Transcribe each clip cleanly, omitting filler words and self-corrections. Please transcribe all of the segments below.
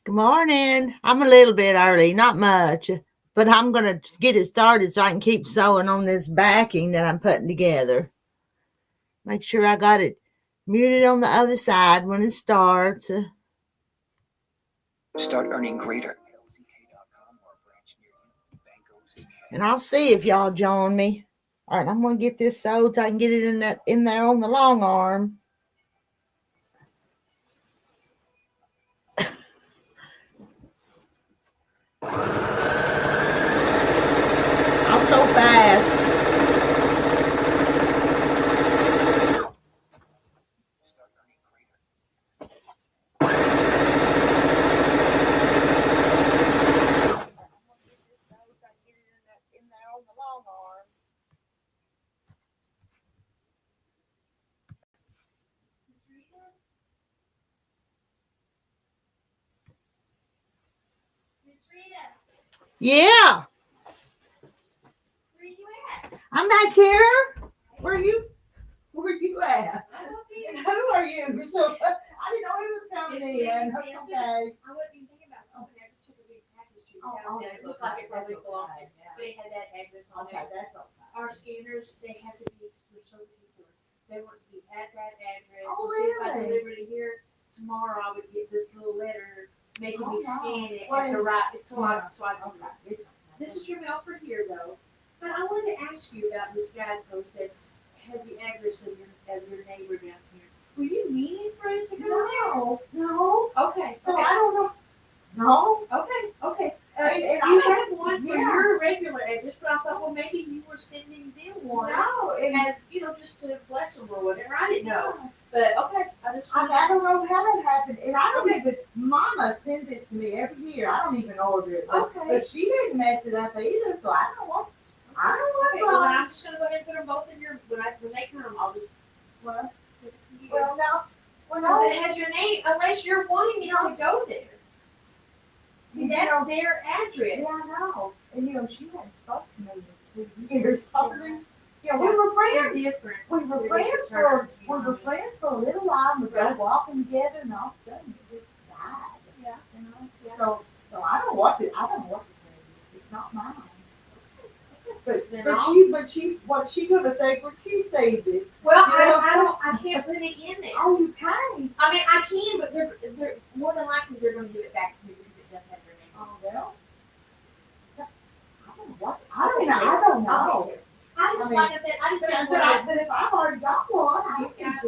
Good morning. I'm a little bit early, not much, but I'm going to get it started so I can keep sewing on this backing that I'm putting together. Make sure I got it muted on the other side when it starts. Start earning greater. And I'll see if y'all join me. All right, I'm going to get this sewed so I can get it in there on the long arm. I'm so fast. Yeah. Where you at? I'm back here. Where you at? And who are you? So I didn't know he was coming in. Okay. I wasn't even thinking about something. I just took a big package to down there. It looked like it probably belonged, but it had that address on there. That's okay. Our scanners, they have to be, we're so particular. They want to be at that address. Oh, so see if I really? delivered it here tomorrow, I would get this little letter making me scan it at the right. So I can do it. This is your mail for here, though. But I wanted to ask you about this guidepost that has the address of your neighbor down here. Were you meaning for it to go there? No. Okay. No, I don't know. No. Okay. You have one for your regular address, but I thought, well, maybe you were sending them one. No. As, just to bless them or whatever. I didn't know. But, okay. I don't know how that happened. And I don't even, Mama sends it to me every year. I don't even order it. But she didn't mess it up either, so I don't know what. Okay, well, then I'm just going to go ahead and put them both in your, when they come, I'll just, no. Because it has your name, unless you're wanting it to go there. See, that's their address. Yeah, I know. And she hadn't spoken to me in 2 years. Yeah, we were friends. They're different. We were friends for a little while. We were walking together, and all of a sudden it just died. Yeah. Yeah. So I don't know what to say. It's not mine. But she's what she gonna think when she sees it? Well, I can't put it in there. Oh, you can. I mean, I can, but they're more than likely they're going to give it back to me because it does have their name. Oh well. I don't know. Like I said, I just got one. But if I've already got one, I can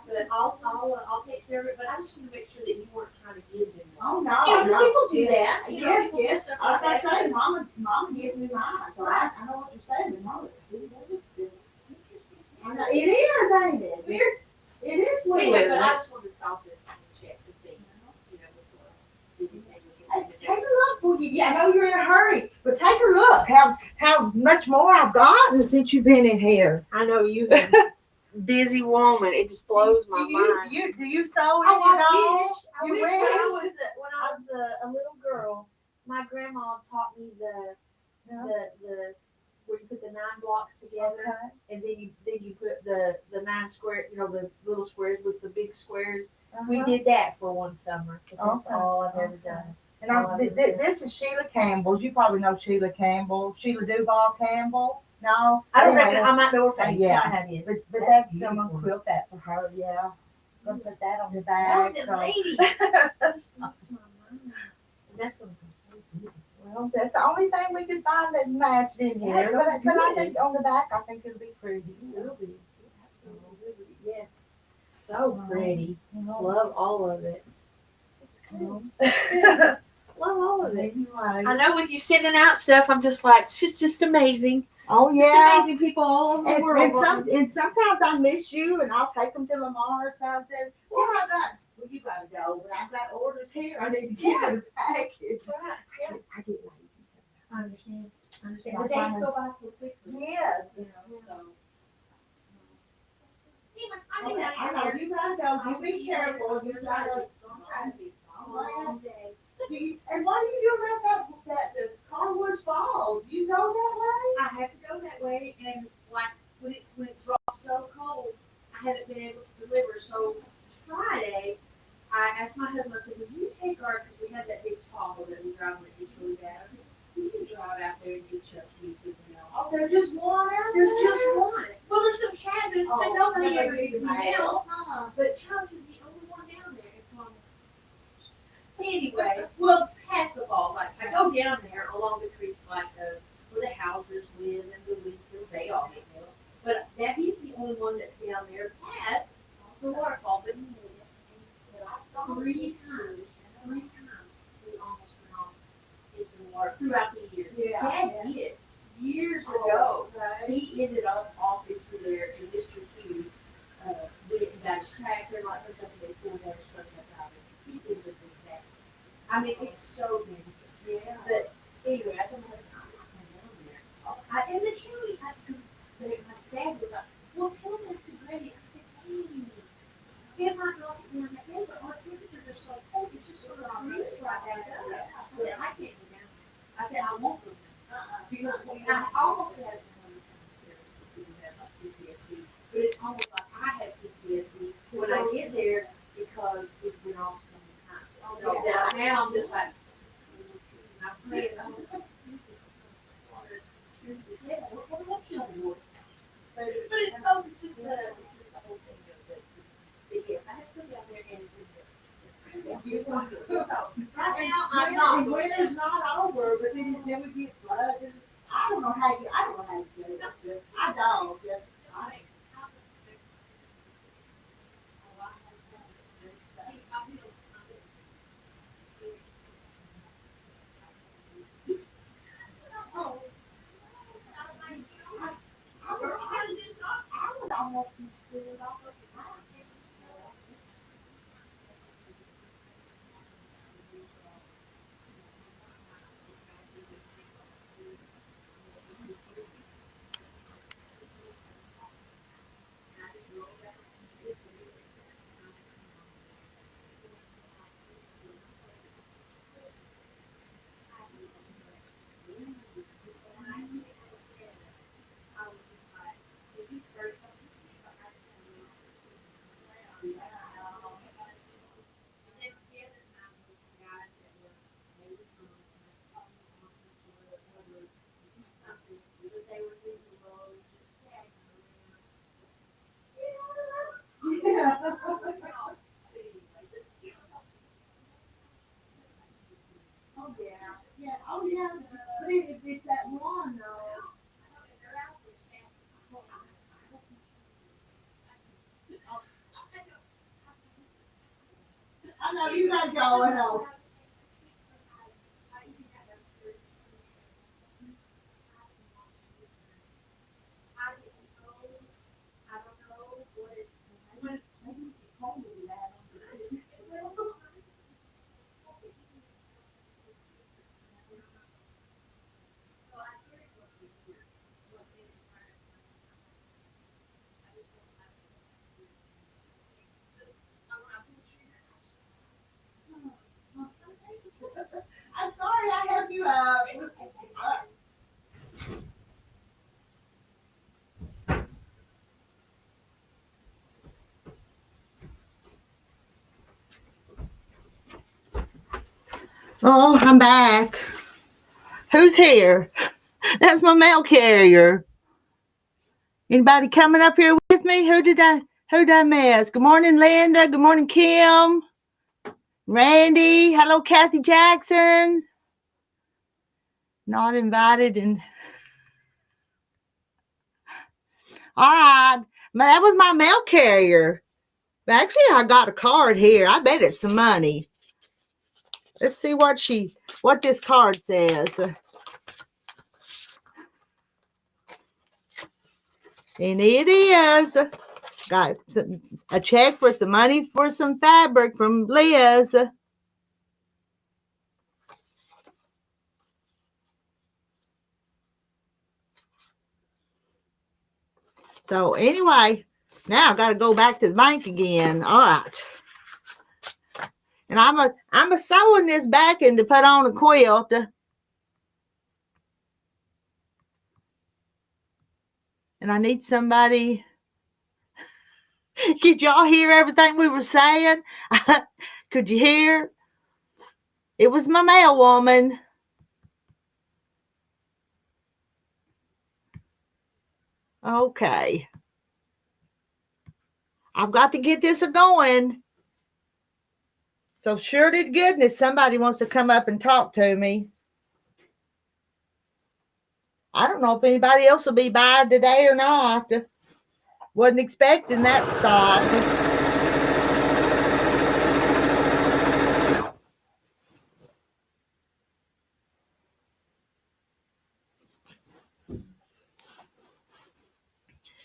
But I'll take care of it. But I just want to make sure that you weren't trying to give them one. Oh no, because people do that. Yes. Like I say, Mama gives me mine, so I know what you're saying. Mama, it is, ain't it? Weird. It is weird. Anyway, but I just wanted to stop it and check to see, Take a look, Boogie. Yeah, I know you're in a hurry, but take a look how much more I've gotten since you've been in here. I know you. Busy woman, it just blows my mind. Do you sew it? I wish when I was a little girl, my grandma taught me the where you put the 9 blocks together, and then you put the 9 square, the little squares with the big squares. We did that for one summer. That's all I've ever done. And this is Sheila Campbell's. You probably know Sheila Campbell. Sheila Duval Campbell. No, I don't reckon. I might know her face. Yeah, but that's someone quilt that for her. Yeah, gonna put that on the bag. Oh, the lady. That's my mind. That's what I'm saying. Well, that's the only thing we could find that matched in here. But I think on the back, I think it'll be pretty. It'll be absolutely yes, so pretty. Love all of it. It's cool. Love all of it. I know with you sending out stuff, I'm just like, she's just amazing. Oh yeah, just amazing people all over the world. And sometimes I miss you, and I'll take them to Lamar or something. Well, you gotta go, but I've got orders here. I need to get a package. Right. Yeah. I get lazy sometimes. I understand. The days go by so quickly. Yes. So. I know you gotta go. You be careful. You gotta. All day. And why do you do that the Carwood Falls? You go that way? I have to go that way, and like when it drops so cold, I haven't been able to deliver. So it's Friday, I asked my husband, I said, "Would you take our?" Because we had that big Tahoe that we drive when it gets really bad. I said, "You can drive out there and get Chuck pieces and all." Oh, there's just one out There's there? just one. Well, there's some cabins, but nobody ever gets mail. But Chuck is the only one down there. So anyway, well, past the falls, like I go down there along the creek, like where the houses live and the Winfield, they all get mail. But that he's the only one that's down there past the waterfall. But he made it. And three times we almost went off into the water throughout the years. Yeah. Dad did years ago. He ended up off into there, and Mr. Hugh went and got his tractor, like for something they pulled out his truck out of it. He is a disaster. I mean, it's so dangerous. Yeah. But anyway, I don't know how to come down there. And the county, because my dad was like, "Well, tell them to Grady." I said, "Hey, am I not down that way? But our temperatures are so cold, it's just over our roots right down there." I said, "I can't go down there." I said, "I won't go down there." Because I almost had it when I was downstairs. People have like PTSD. But it's almost like I have PTSD when I get there because it went off so many times. Oh, Yeah. Now I'm just like, I'm praying. But it's so, it's just the whole thing of it. But yes, I have to go down there and it's in there. Right now, I'm not. The winter's not over, but then we get flooded. I don't know how you do it. I don't. I would almost consider it off of the house. Yeah. Oh yeah. Yeah. Oh yeah. But if it's that one though. I know you got going on. Maybe it's cold to that. I'm sorry I helped you out. Oh, I'm back. Who's here? That's my mail carrier. Anybody coming up here with me? Who did I miss? Good morning, Linda. Good morning, Kim. Randy. Hello, Kathy Jackson. Not invited. And all right. That was my mail carrier. Actually, I got a card here. I bet it's some money. Let's see what this card says. And it is. Got a check for some money for some fabric from Liz. So anyway, now I got to go back to the bank again. All right. And I'm a sewing this back in to put on a quilt. And I need somebody. Did y'all hear everything we were saying? Could you hear? It was my mail woman. Okay. I've got to get this going. So sure to goodness somebody wants to come up and talk to me. I don't know if anybody else will be by today or not. Wasn't expecting that stop.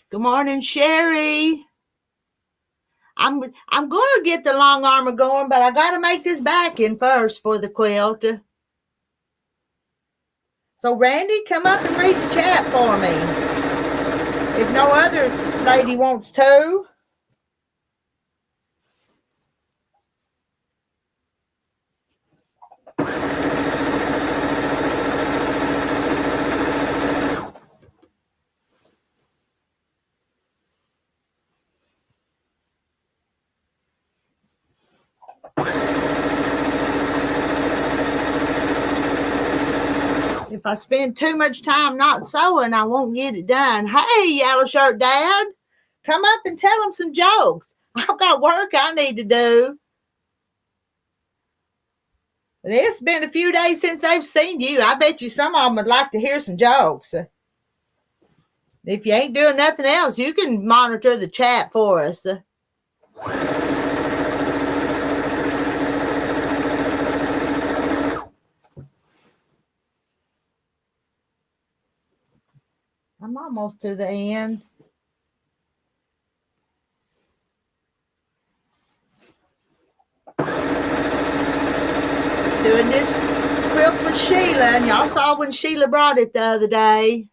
Good morning, Sherry. I'm going to get the long armor going, but I got to make this back in first for the quilt. So Randy, come up and read the chat for me. If no other lady wants to. If I spend too much time not sewing, I won't get it done. Hey, Yellow Shirt Dad, come up and tell them some jokes. I've got work I need to do. But it's been a few days since they've seen you. I bet you some of them would like to hear some jokes. If you ain't doing nothing else, you can monitor the chat for us. I'm almost to the end. Doing this quilt for Sheila, and y'all saw when Sheila brought it the other day.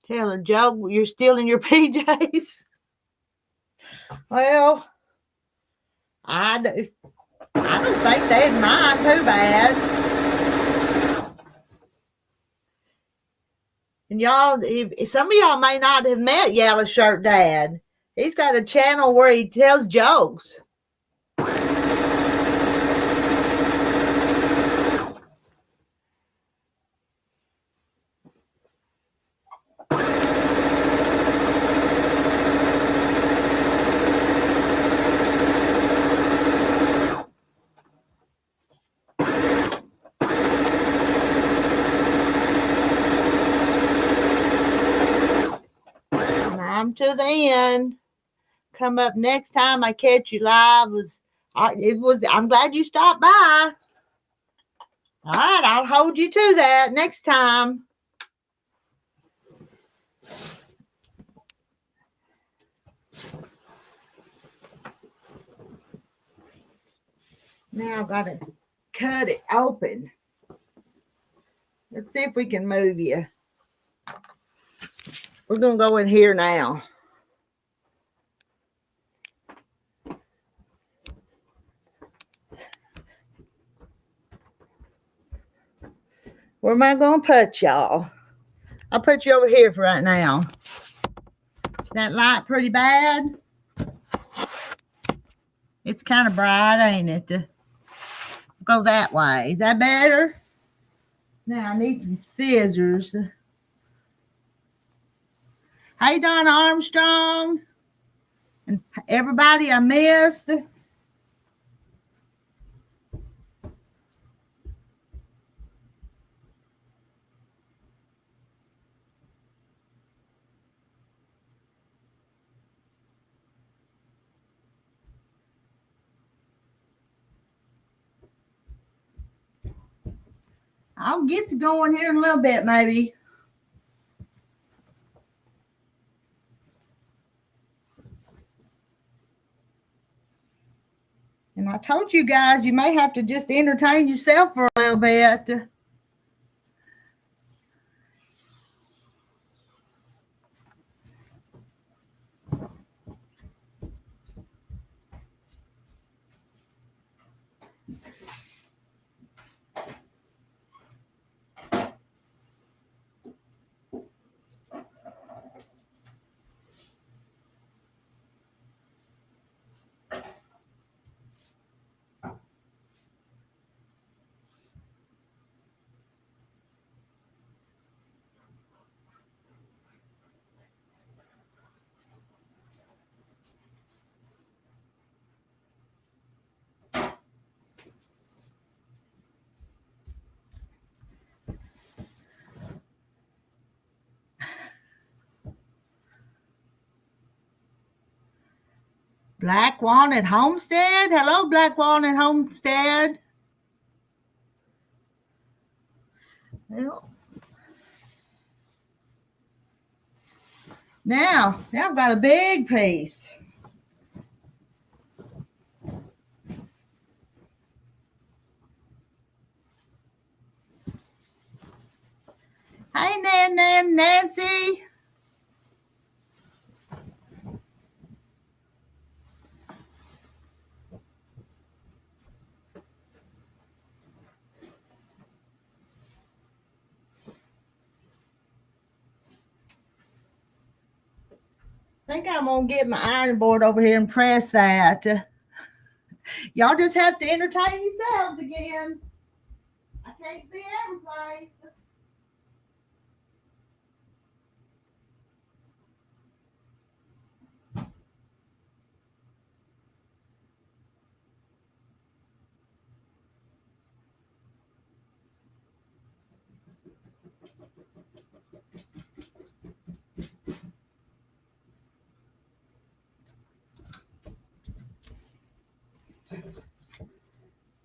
Tell a joke, you're still in your PJs. Well, I don't think they'd mind too bad. And y'all, if some of y'all may not have met Yellow Shirt Dad. He's got a channel where he tells jokes. I'm to the end. Come up next time I catch you live. I'm glad you stopped by. All right, I'll hold you to that next time. Now I've got to cut it open. Let's see if we can move you. We're going to go in here now. Where am I going to put y'all? I'll put you over here for right now. That light pretty bad? It's kind of bright, ain't it? Go that way. Is that better? Now I need some scissors. Hey, Donna Armstrong. And everybody I missed. I'll get to going here in a little bit, maybe. And I told you guys, you may have to just entertain yourself for a little bit. Black Walnut Homestead. Hello, Black Walnut Homestead. Well, now I've got a big piece. Hey, Nancy. I think I'm going to get my ironing board over here and press that. Y'all just have to entertain yourselves again. I can't be every place.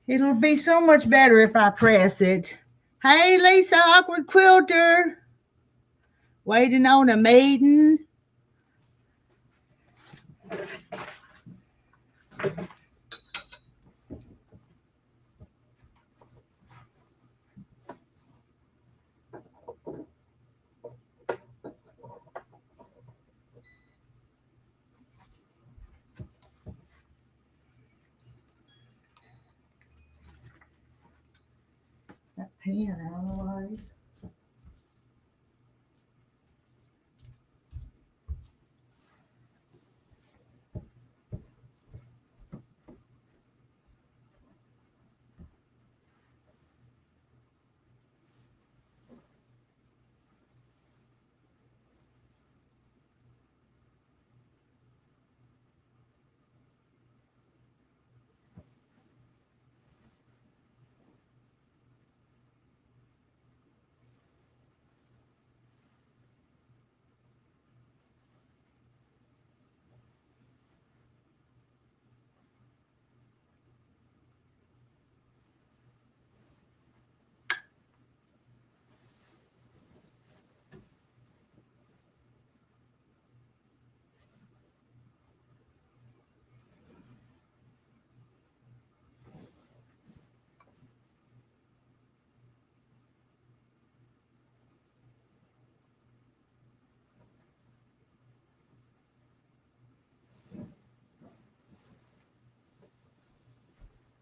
It'll be so much better if I press it. Hey, Lisa, awkward quilter. Waiting on a maiden. That pen out of the way.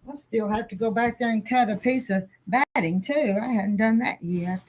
I still have to go back there and cut a piece of batting too. I hadn't done that yet.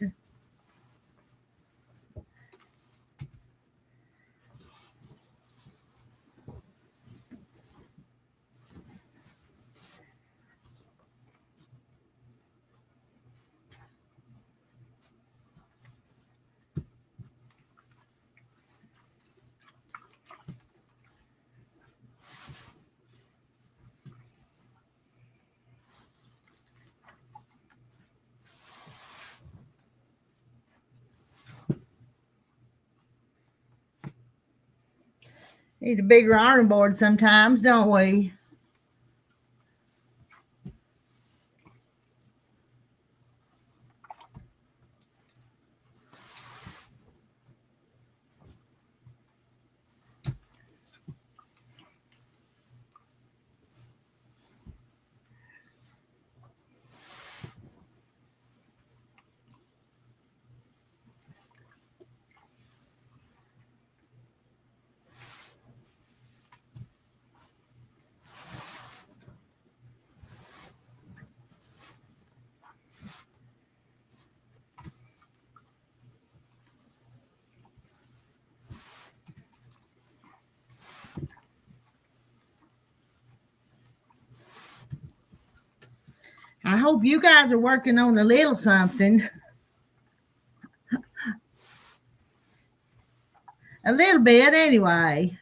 Need a bigger ironing board sometimes, don't we? I hope you guys are working on a little something. A little bit anyway.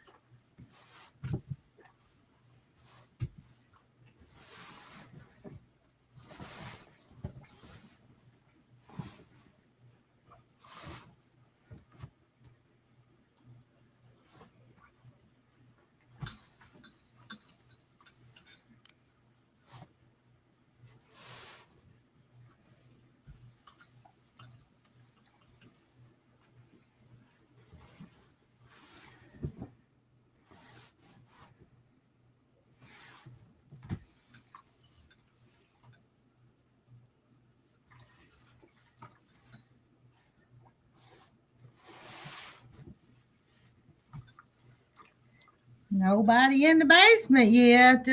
Nobody in the basement yet.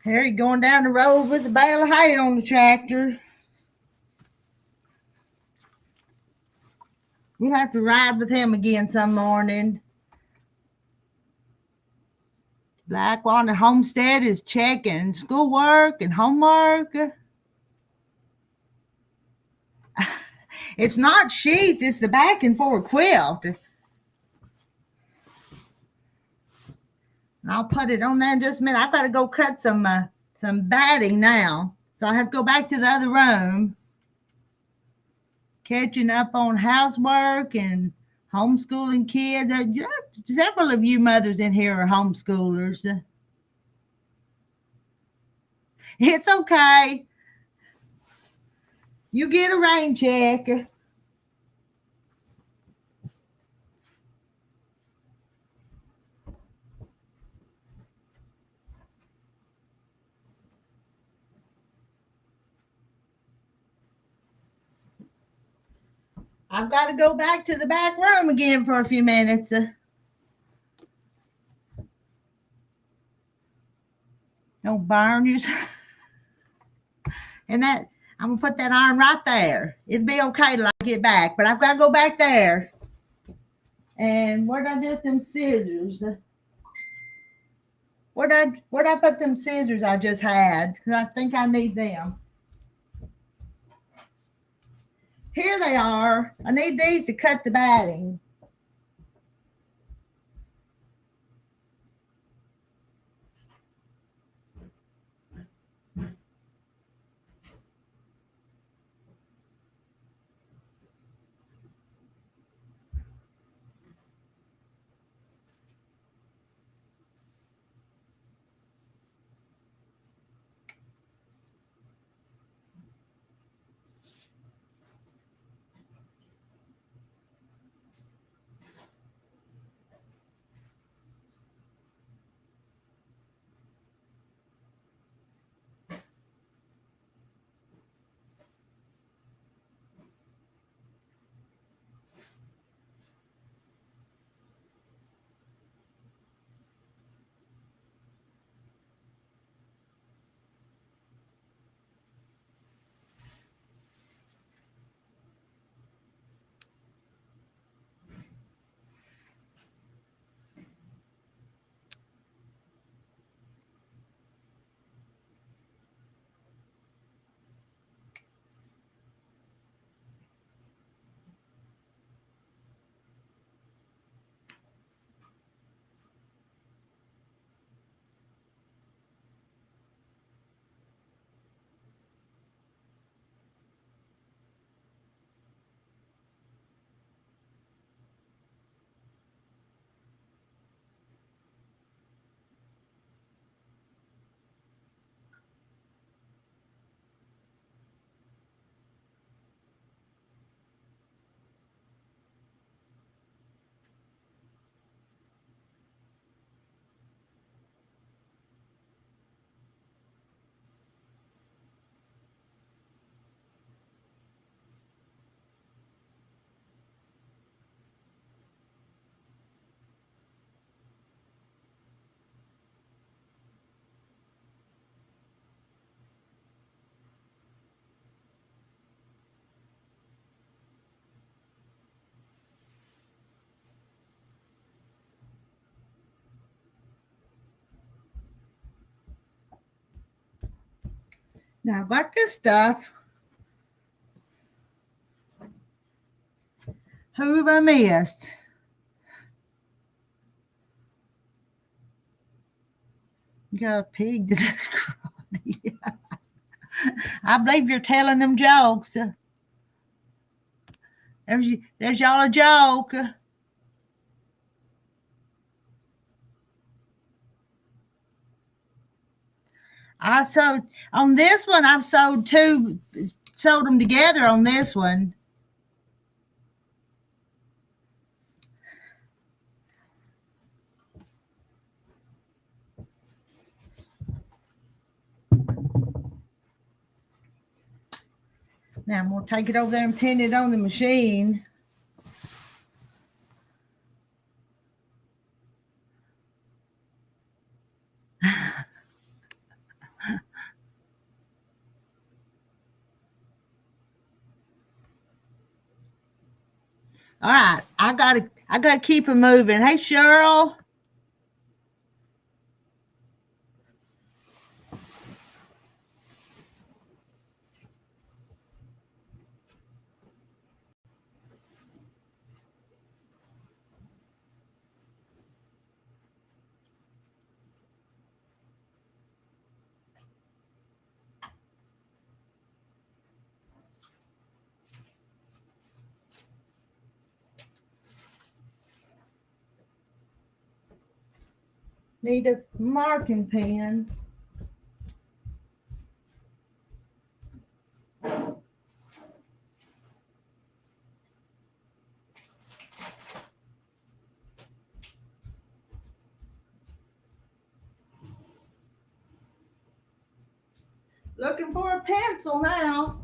Harry going down the road with a bale of hay on the tractor. We'll have to ride with him again some morning. Blackwater the homestead is checking schoolwork and homework. It's not sheets, it's the backing for a quilt. And I'll put it on there in just a minute. I've got to go cut some batting now. So I have to go back to the other room. Catching up on housework and homeschooling kids. Several of you mothers in here are homeschoolers. It's okay. You get a rain check. I've got to go back to the back room again for a few minutes. Don't burn yourself. And that, I'm going to put that iron right there. It'll be okay till I get back, but I've got to go back there. And where'd I do them scissors? Where'd I put them scissors I just had? Because I think I need them. Here they are. I need these to cut the batting. Now I've got this stuff. Who have I missed? You got a pig that is cruddy. I believe you're telling them jokes. There's y'all a joke. I sewed on this one. I've sewed them together on this one. Now I'm going to take it over there and pin it on the machine. All right, I gotta keep it moving. Hey, Cheryl. Need a marking pen. Looking for a pencil now.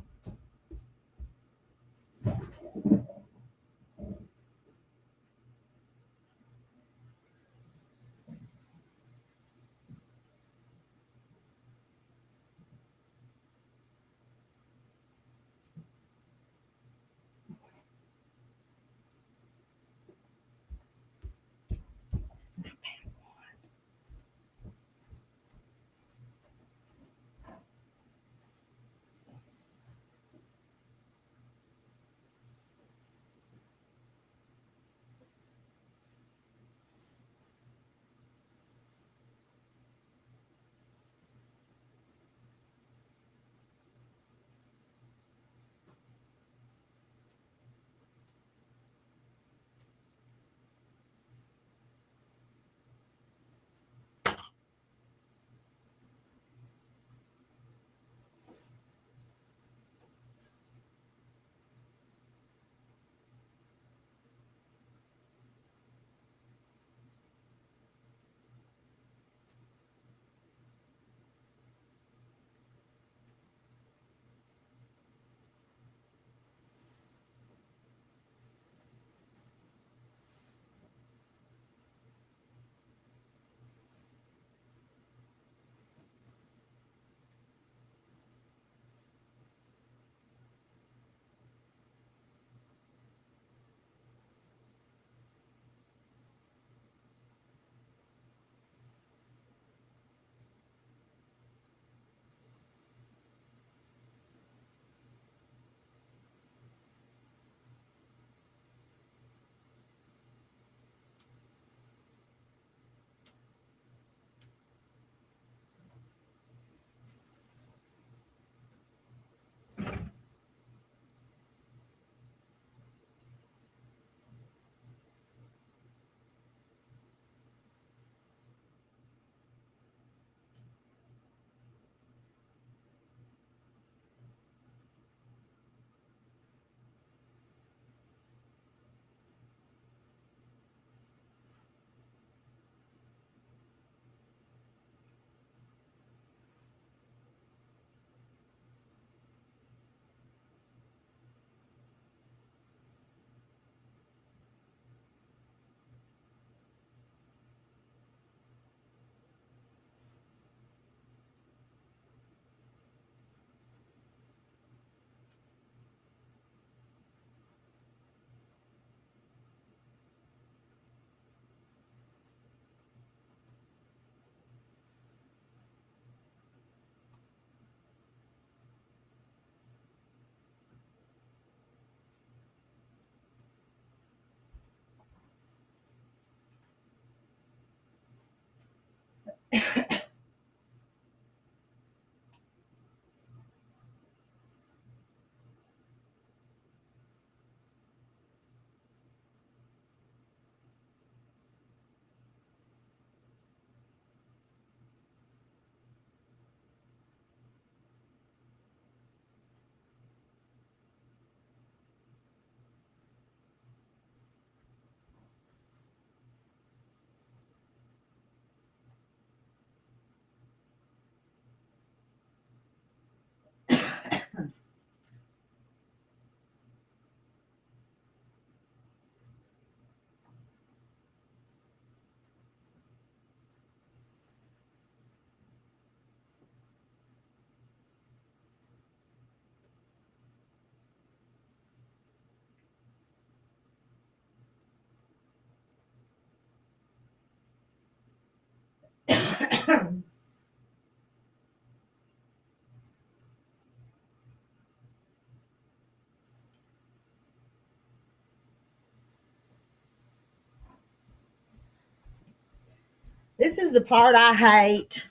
This is the part I hate.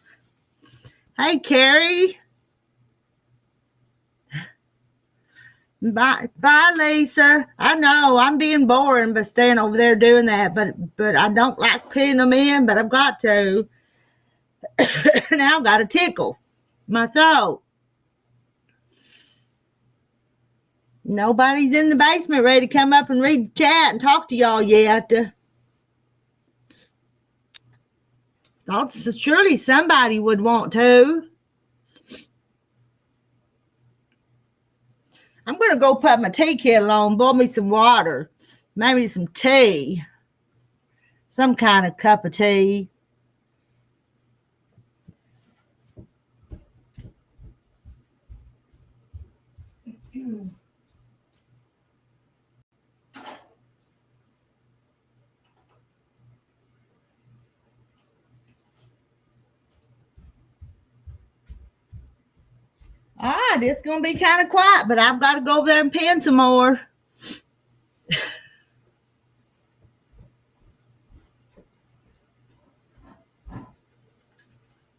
Hey, Carrie. Bye, Lisa. I know I'm being boring, but staying over there doing that. But I don't like pinning them in, but I've got to. Now I've got a tickle my throat. Nobody's in the basement ready to come up and read the chat and talk to y'all yet. Thought surely somebody would want to. I'm going to go put my tea kettle on, boil me some water, maybe some tea, some kind of cup of tea. All right, it's going to be kind of quiet, but I've got to go over there and pin some more.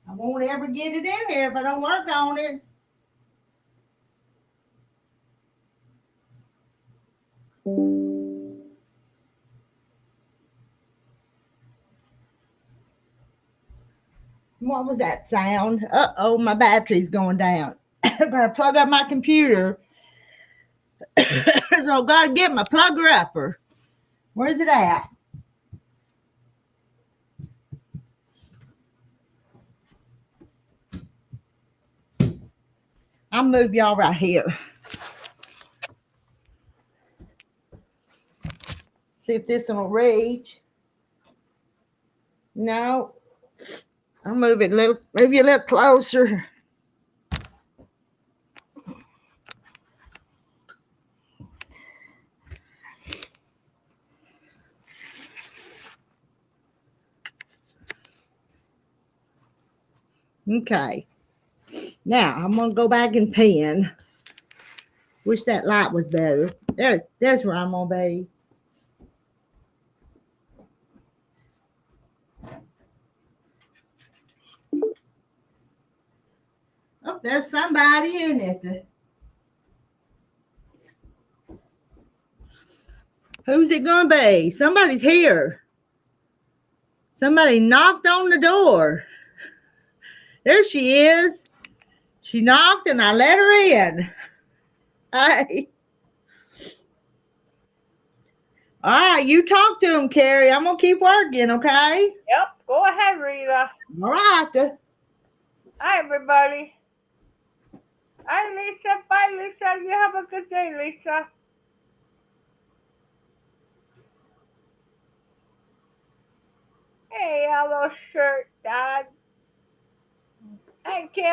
I won't ever get it in here if I don't work on it. What was that sound? Uh-oh, my battery's going down. I've got to plug up my computer. So I've got to get my plugger upper. Where's it at? I'll move y'all right here. See if this one will reach. No. I'll move you a little closer. Okay. Now I'm gonna go back and pin. Wish that light was better. There's where I'm gonna be. Oh, there's somebody in it. Who's it gonna be? Somebody's here. Somebody knocked on the door. There she is. She knocked and I let her in. Hey. All right, you talk to him, Carrie. I'm gonna keep working, okay? Yep, go ahead, Rita. All right. Hi, everybody. Hi, Lisa. Bye, Lisa. You have a good day, Lisa. Hey, yellow shirt, Dad. Hey, Kim.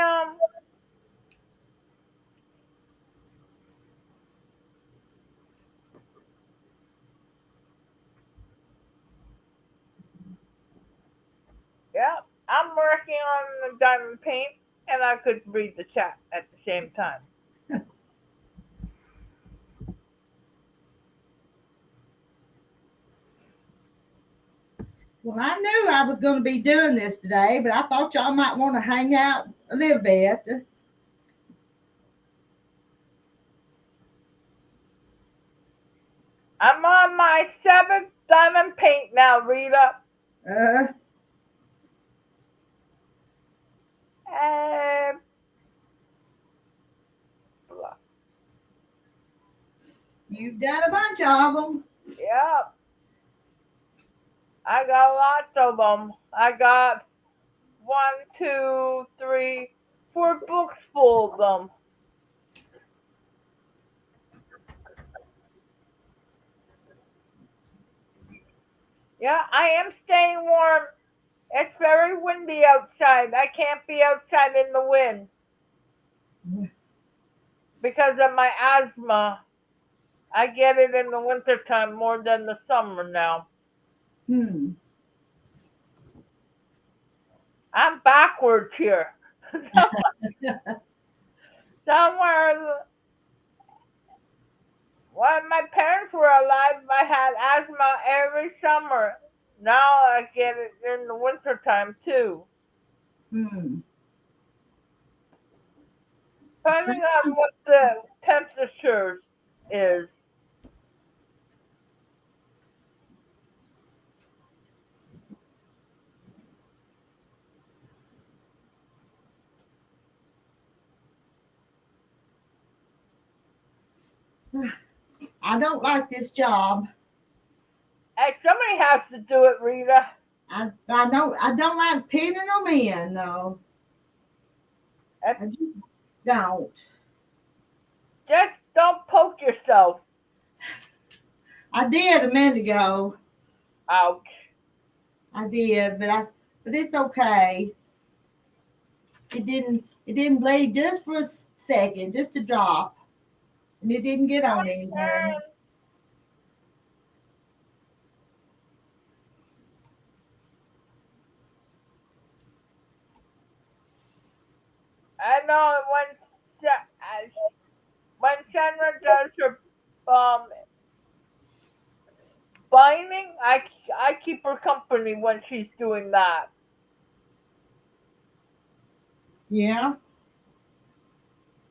Yep, I'm working on the diamond paint, and I could read the chat at the same time. Well, I knew I was going to be doing this today, but I thought y'all might want to hang out a little bit. I'm on my 7th diamond paint now, Rita. And You've done a bunch of them. yep. I got lots of them. I got 1, 2, 3, 4 books full of them. Yeah, I am staying warm. It's very windy outside. I can't be outside in the wind because of my asthma. I get it in the wintertime more than the summer now. I'm backwards here. Somewhere when my parents were alive, I had asthma every summer. Now I get it in the wintertime too. Hmm. Depending on what the temperature is. I don't like this job. Hey, somebody has to do it, Rita. I don't like pinning them in. No, And I just don't. just don't poke yourself. I did a minute ago. Ouch. I did, but it's okay. It didn't bleed just for a second, just a drop, and it didn't get on anything. I know when Sandra does her um binding, I keep her company when she's doing that. Yeah.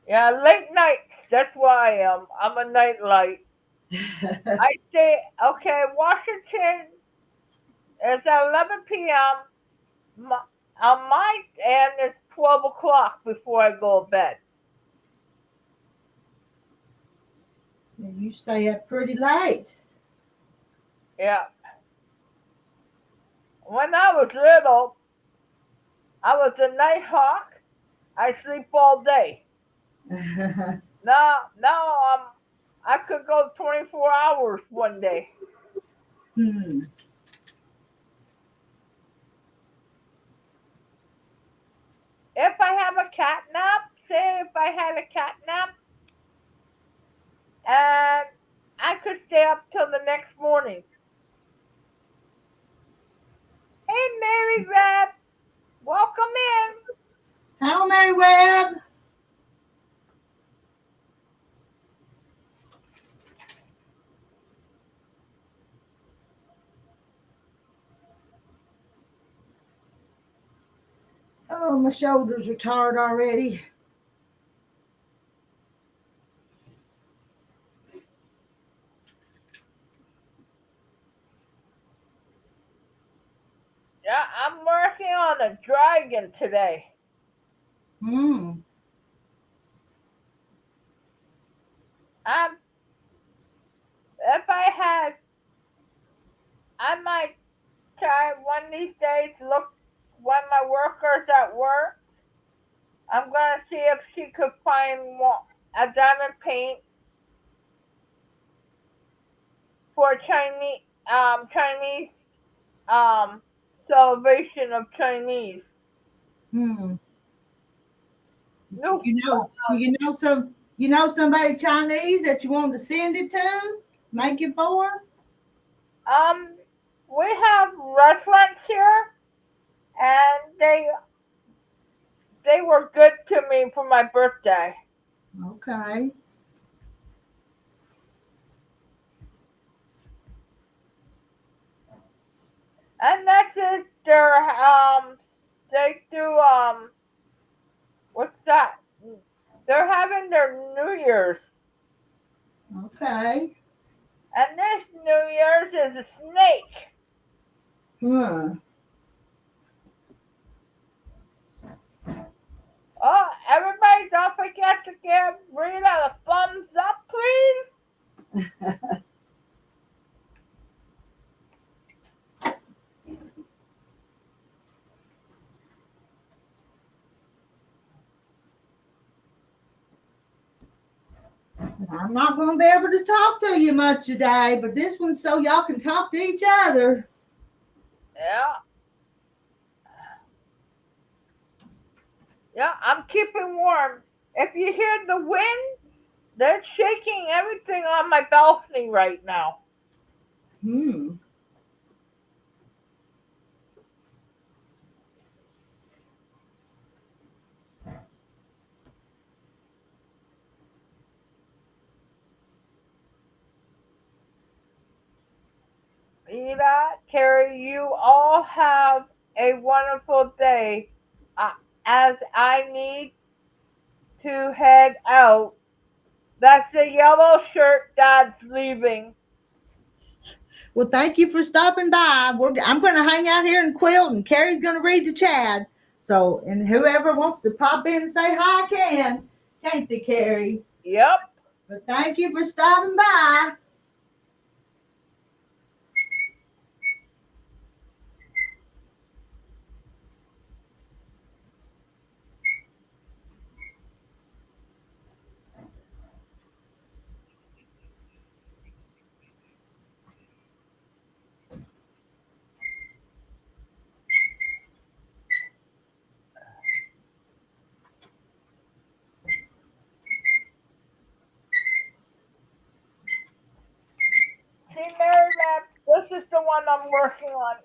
Yeah, late nights. That's why I am. I'm a nightlight. I say, okay, Washington is at 11 p.m. On my end, it's 12 o'clock before I go to bed. You stay up pretty late. Yeah. When I was little, I was a night hawk. I sleep all day. Now I could go 24 hours one day. Hmm. If I have a cat nap, say if I had a cat nap, and I could stay up till the next morning. Hey, Mary Red, welcome in. Hello, Mary Webb. Oh, my shoulders are tired already. Yeah, I'm working on a dragon today. Hmm. I'm, if I had, I might try one of these days. Look when my workers at work. I'm gonna see if she could find a diamond paint for Chinese um celebration of Chinese. Hmm. No, You know somebody Chinese that you want to send it to? Make it for? um, we have restaurants here, and they were good to me for my birthday, Okay. and that's it. They do what's that? They're having their New Year's, Okay. and this New Year's is a snake. Huh. Oh, everybody, don't forget to give Rita a thumbs up, please. I'm not going to be able to talk to you much today, but this one's so y'all can talk to each other. Yeah, yeah, I'm keeping warm. If you hear the wind, they're shaking everything on my balcony right now. Hmm. Rita, Carrie, you all have a wonderful day. Uh, as I need to head out. That's the yellow shirt Dad's leaving. Well, thank you for stopping by. I'm going to hang out here and quilt, and Carrie's going to read to Chad. So, and whoever wants to pop in and say hi can. Can't they, Carrie? Yep. But thank you for stopping by. See, Mary Beth, this is the one I'm working on.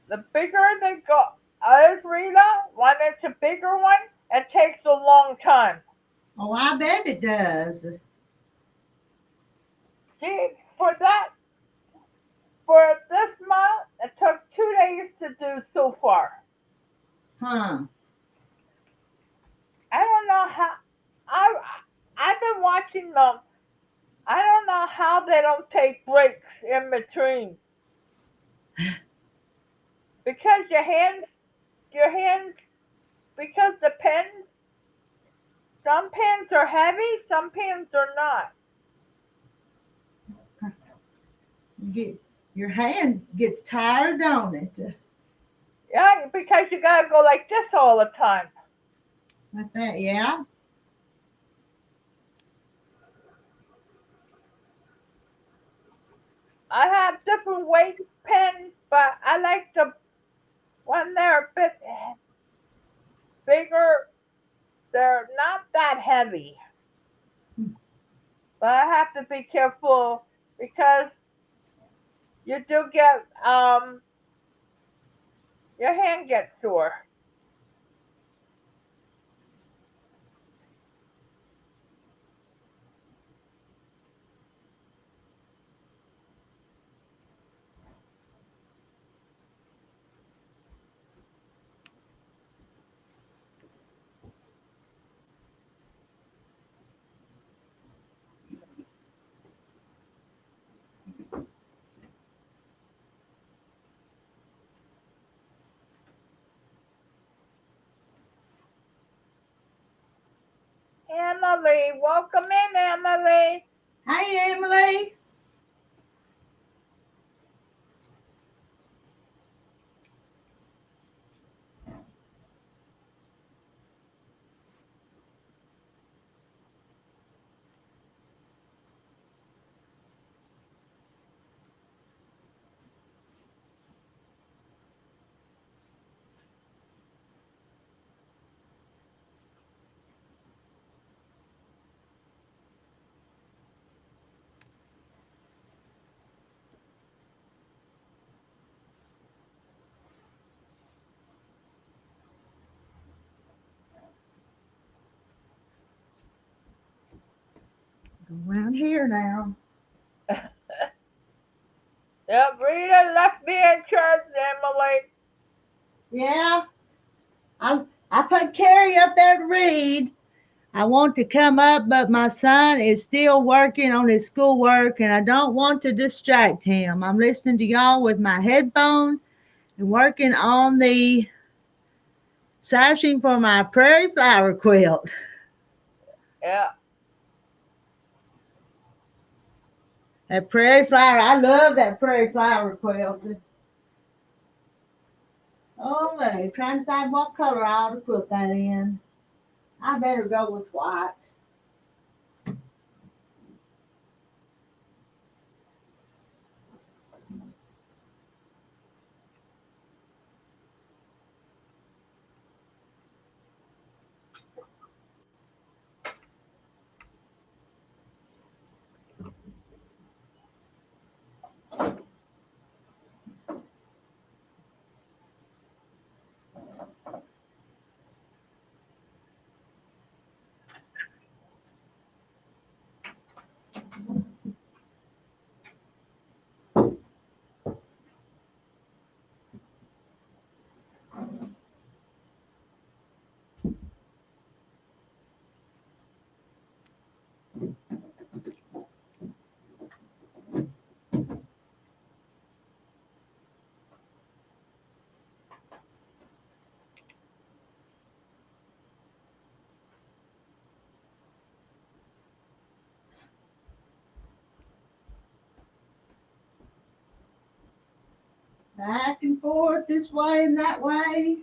The bigger they go, as Rita, when it's a bigger one, it takes a long time. Oh, I bet it does. See, for this month, it took 2 days to do so far. Huh. I don't know how. I've been watching them. I don't know how they don't take breaks in between. Because your hands, because the pens, some pens are heavy, some pens are not. Your hand gets tired, don't it? Yeah, because you gotta go like this all the time. Like that, yeah. I have different weight pens, but I like the when they're a bit bigger. They're not that heavy, but I have to be careful because you do get your hand gets sore. Emily, welcome in, Emily. Hey, Emily. Go around here now. Yep, Rita left me in charge, Emily. Yeah. I put Carrie up there to read. I want to come up, but my son is still working on his schoolwork and I don't want to distract him. I'm listening to y'all with my headphones and working on the sashing for my prairie flower quilt. Yeah. That prairie flower, I love that prairie flower quilt. Oh, man, trying to decide what color I ought to put that in. I better go with white. Back and forth, this way and that way.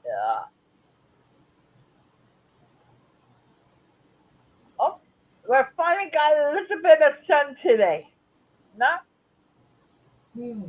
Yeah. Oh, we finally got a little bit of sun today. Not Hmm.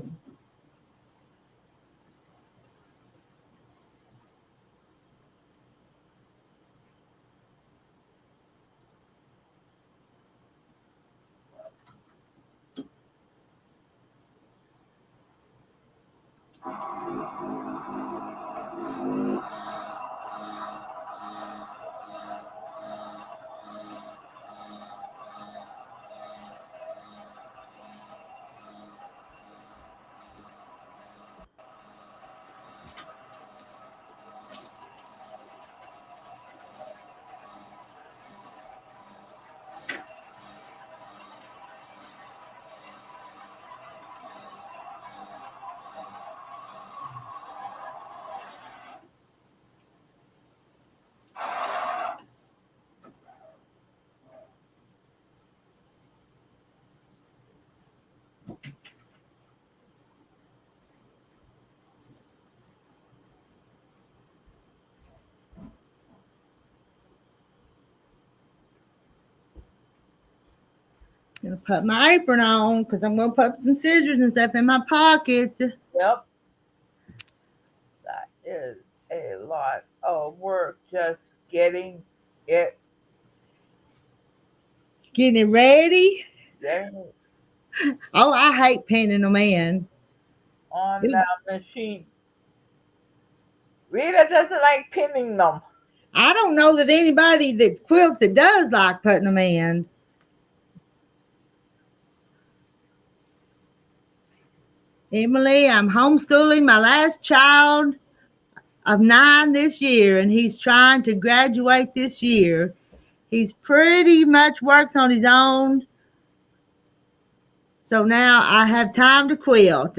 Gonna put my apron on because I'm gonna put some scissors and stuff in my pocket. yep. That is a lot of work just getting it Getting it ready. getting Oh, I hate pinning them in. on that machine. Rita doesn't like pinning them. I don't know that anybody that quilts that does like putting them in. Emily, I'm homeschooling my last child of 9 this year, and he's trying to graduate this year. He's pretty much works on his own, so now I have time to quilt.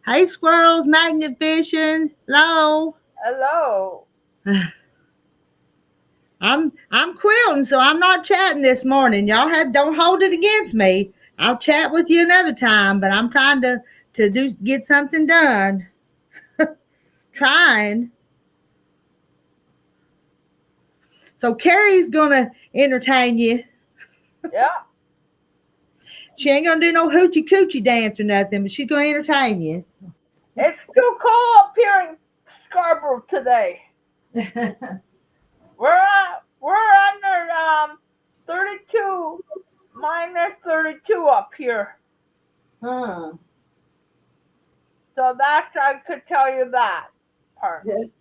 Hey, squirrels, magnet fishing. Hello. Hello. I'm quilting, so I'm not chatting this morning. Y'all don't hold it against me. I'll chat with you another time, but I'm trying to get something done. Trying. So Carrie's gonna entertain you. Yeah. She ain't gonna do no hoochie coochie dance or nothing, but she's gonna entertain you. It's too cold up here in Scarborough today. We're under 32 minus 32 up here. Huh. So that's I could tell you that part. It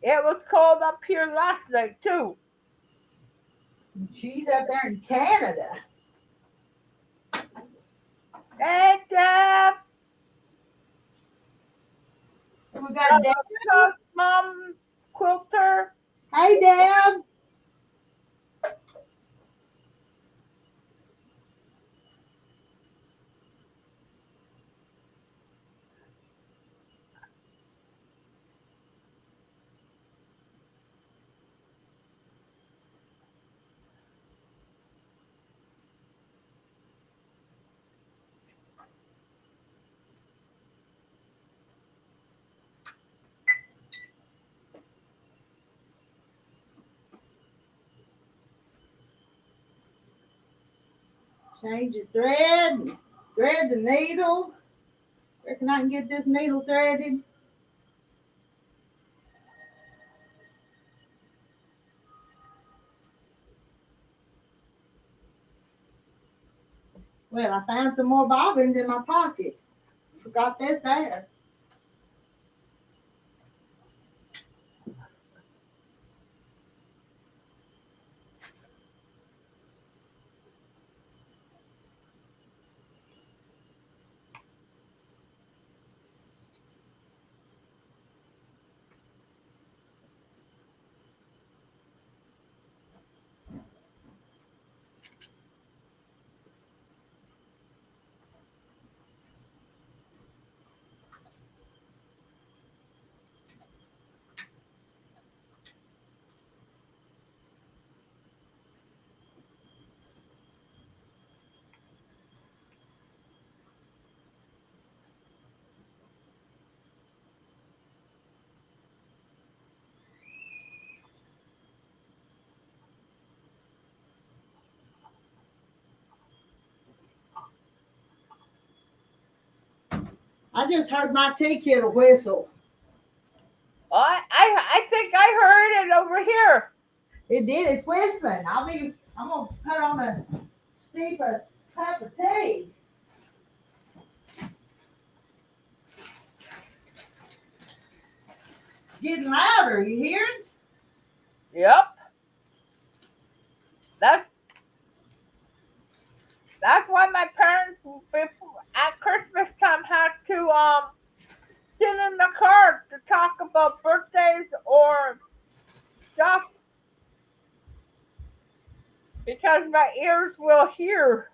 was cold up here last night too. She's up there in Canada. Hey Deb, We got Deb. Mom Quilter. Hey, Deb. Change the thread. Thread the needle. Reckon I can get this needle threaded. Well, I found some more bobbins in my pocket. Forgot this there. I just heard my tea kettle whistle. I think I heard it over here. It did. It's whistling. I'm gonna put on a steeper cup of tea. Getting louder. You hear it? Yep. That's why my parents at Christmas time had to sit in the car to talk about birthdays or stuff because my ears will hear.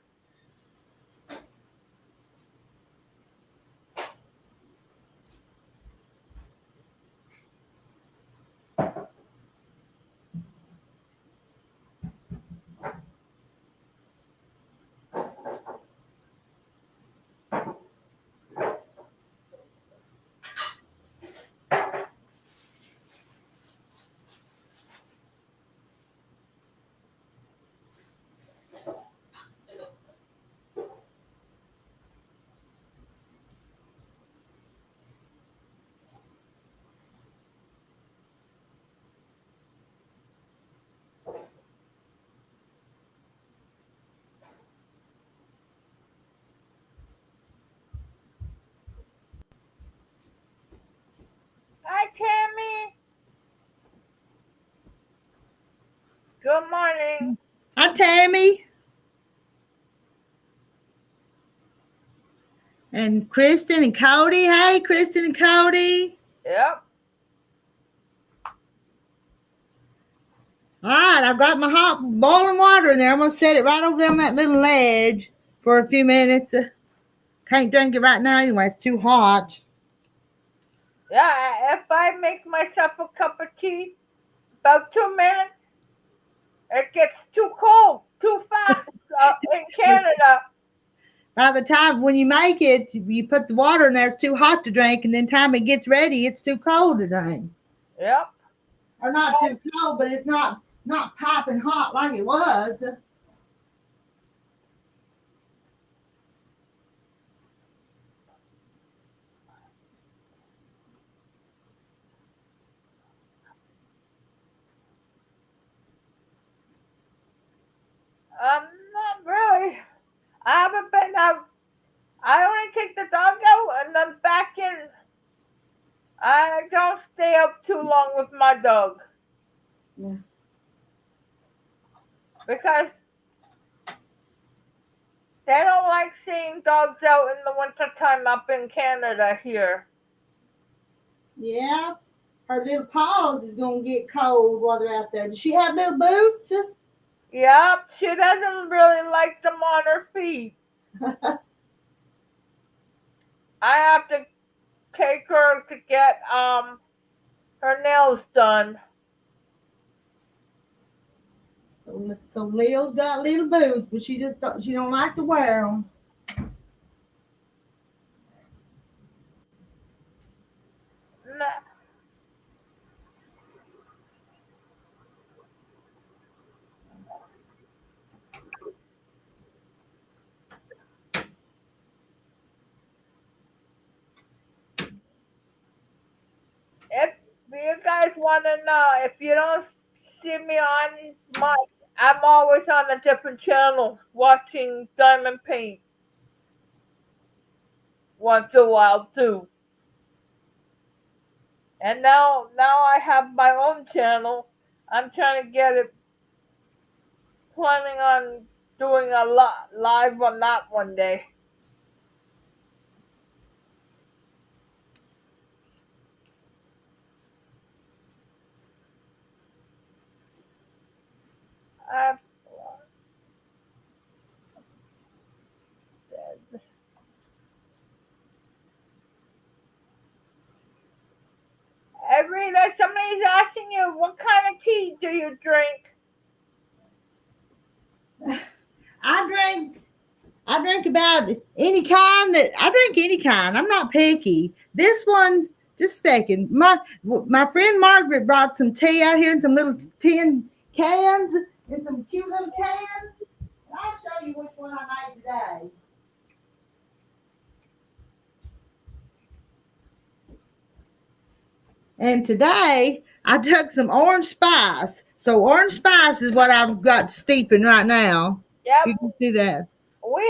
Hi, Tammy. Good morning. Hi, Tammy. And Kristen and Cody. Hey, Kristen and Cody. Yep. All right, I've got my hot boiling water in there. I'm gonna set it right over there on that little ledge for a few minutes. Can't drink it right now anyway. It's too hot. Yeah, if I make myself a cup of tea, about 2 minutes, it gets too cold too fast in Canada. By the time when you make it, you put the water in there. It's too hot to drink, and then time it gets ready, it's too cold to drink. Yep. Or not too cold, but it's not piping hot like it was. Not really. I haven't been out. I only take the dog out and then back in. I don't stay up too long with my dog. Yeah. Because they don't like seeing dogs out in the wintertime up in Canada here. Yeah. Her little paws is gonna get cold while they're out there. Does she have little boots? Yep, she doesn't really like them on her feet. I have to take her to get her nails done. So Leo's got little boots, but she don't like to wear them. If you guys want to know, if you don't see me on my, I'm always on a different channel watching Diamond Paint once in a while too. And now I have my own channel. I'm trying to get it, planning on doing a lot live on that one day. I've, Rita, somebody's asking you, what kind of tea do you drink? I drink about any kind that I drink any kind. I'm not picky. This one, just a second. My friend Margaret brought some tea out here in some little tin cans in some cute little cans. I'll show you which one I made today. And today I took some orange spice. So orange spice is what I've got steeping right now. Yep. You can see that. We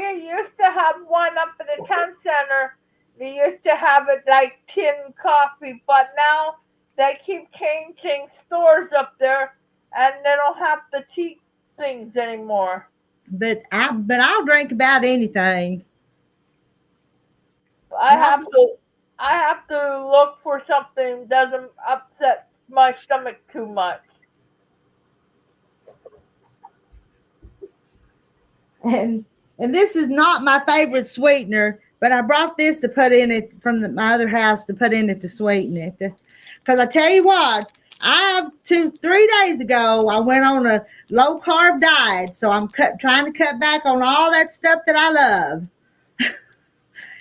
used to have one up at the town center. They used to have it like tin coffee, but now they keep changing stores up there, and they don't have the tea things anymore. I'll drink about anything. I have to I have to look for something that doesn't upset my stomach too much. And this is not my favorite sweetener, but I brought this to put in it from my other house to put in it to sweeten it. Because I tell you what, 3 days ago I went on a low carb diet, so I'm trying to cut back on all that stuff that I love,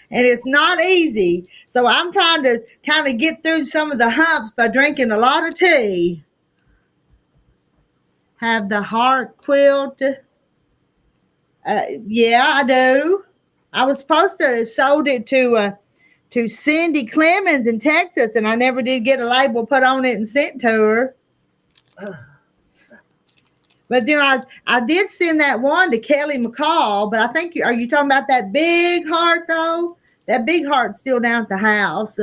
and it's not easy. So I'm trying to kind of get through some of the humps by drinking a lot of tea. Have the heart quilt. Yeah, I do. I was supposed to have sold it to Cindy Clemens in Texas, and I never did get a label put on it and sent to her. But I did send that one to Kelly McCall. But I think are you talking about that big heart though? That big heart's still down at the house.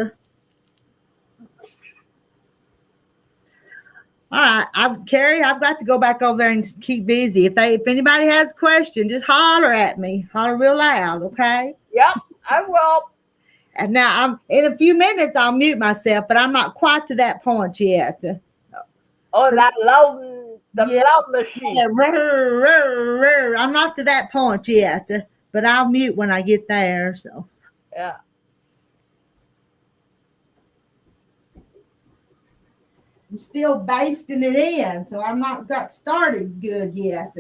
All right, Carrie, I've got to go back over there and keep busy. If anybody has a question, just holler at me. Holler real loud, okay? Yep, I will. And now in a few minutes I'll mute myself, but I'm not quite to that point yet. Oh, that loud machine. Yeah, I'm not to that point yet, but I'll mute when I get there. So yeah. I'm still basting it in, so I'm not got started good yet.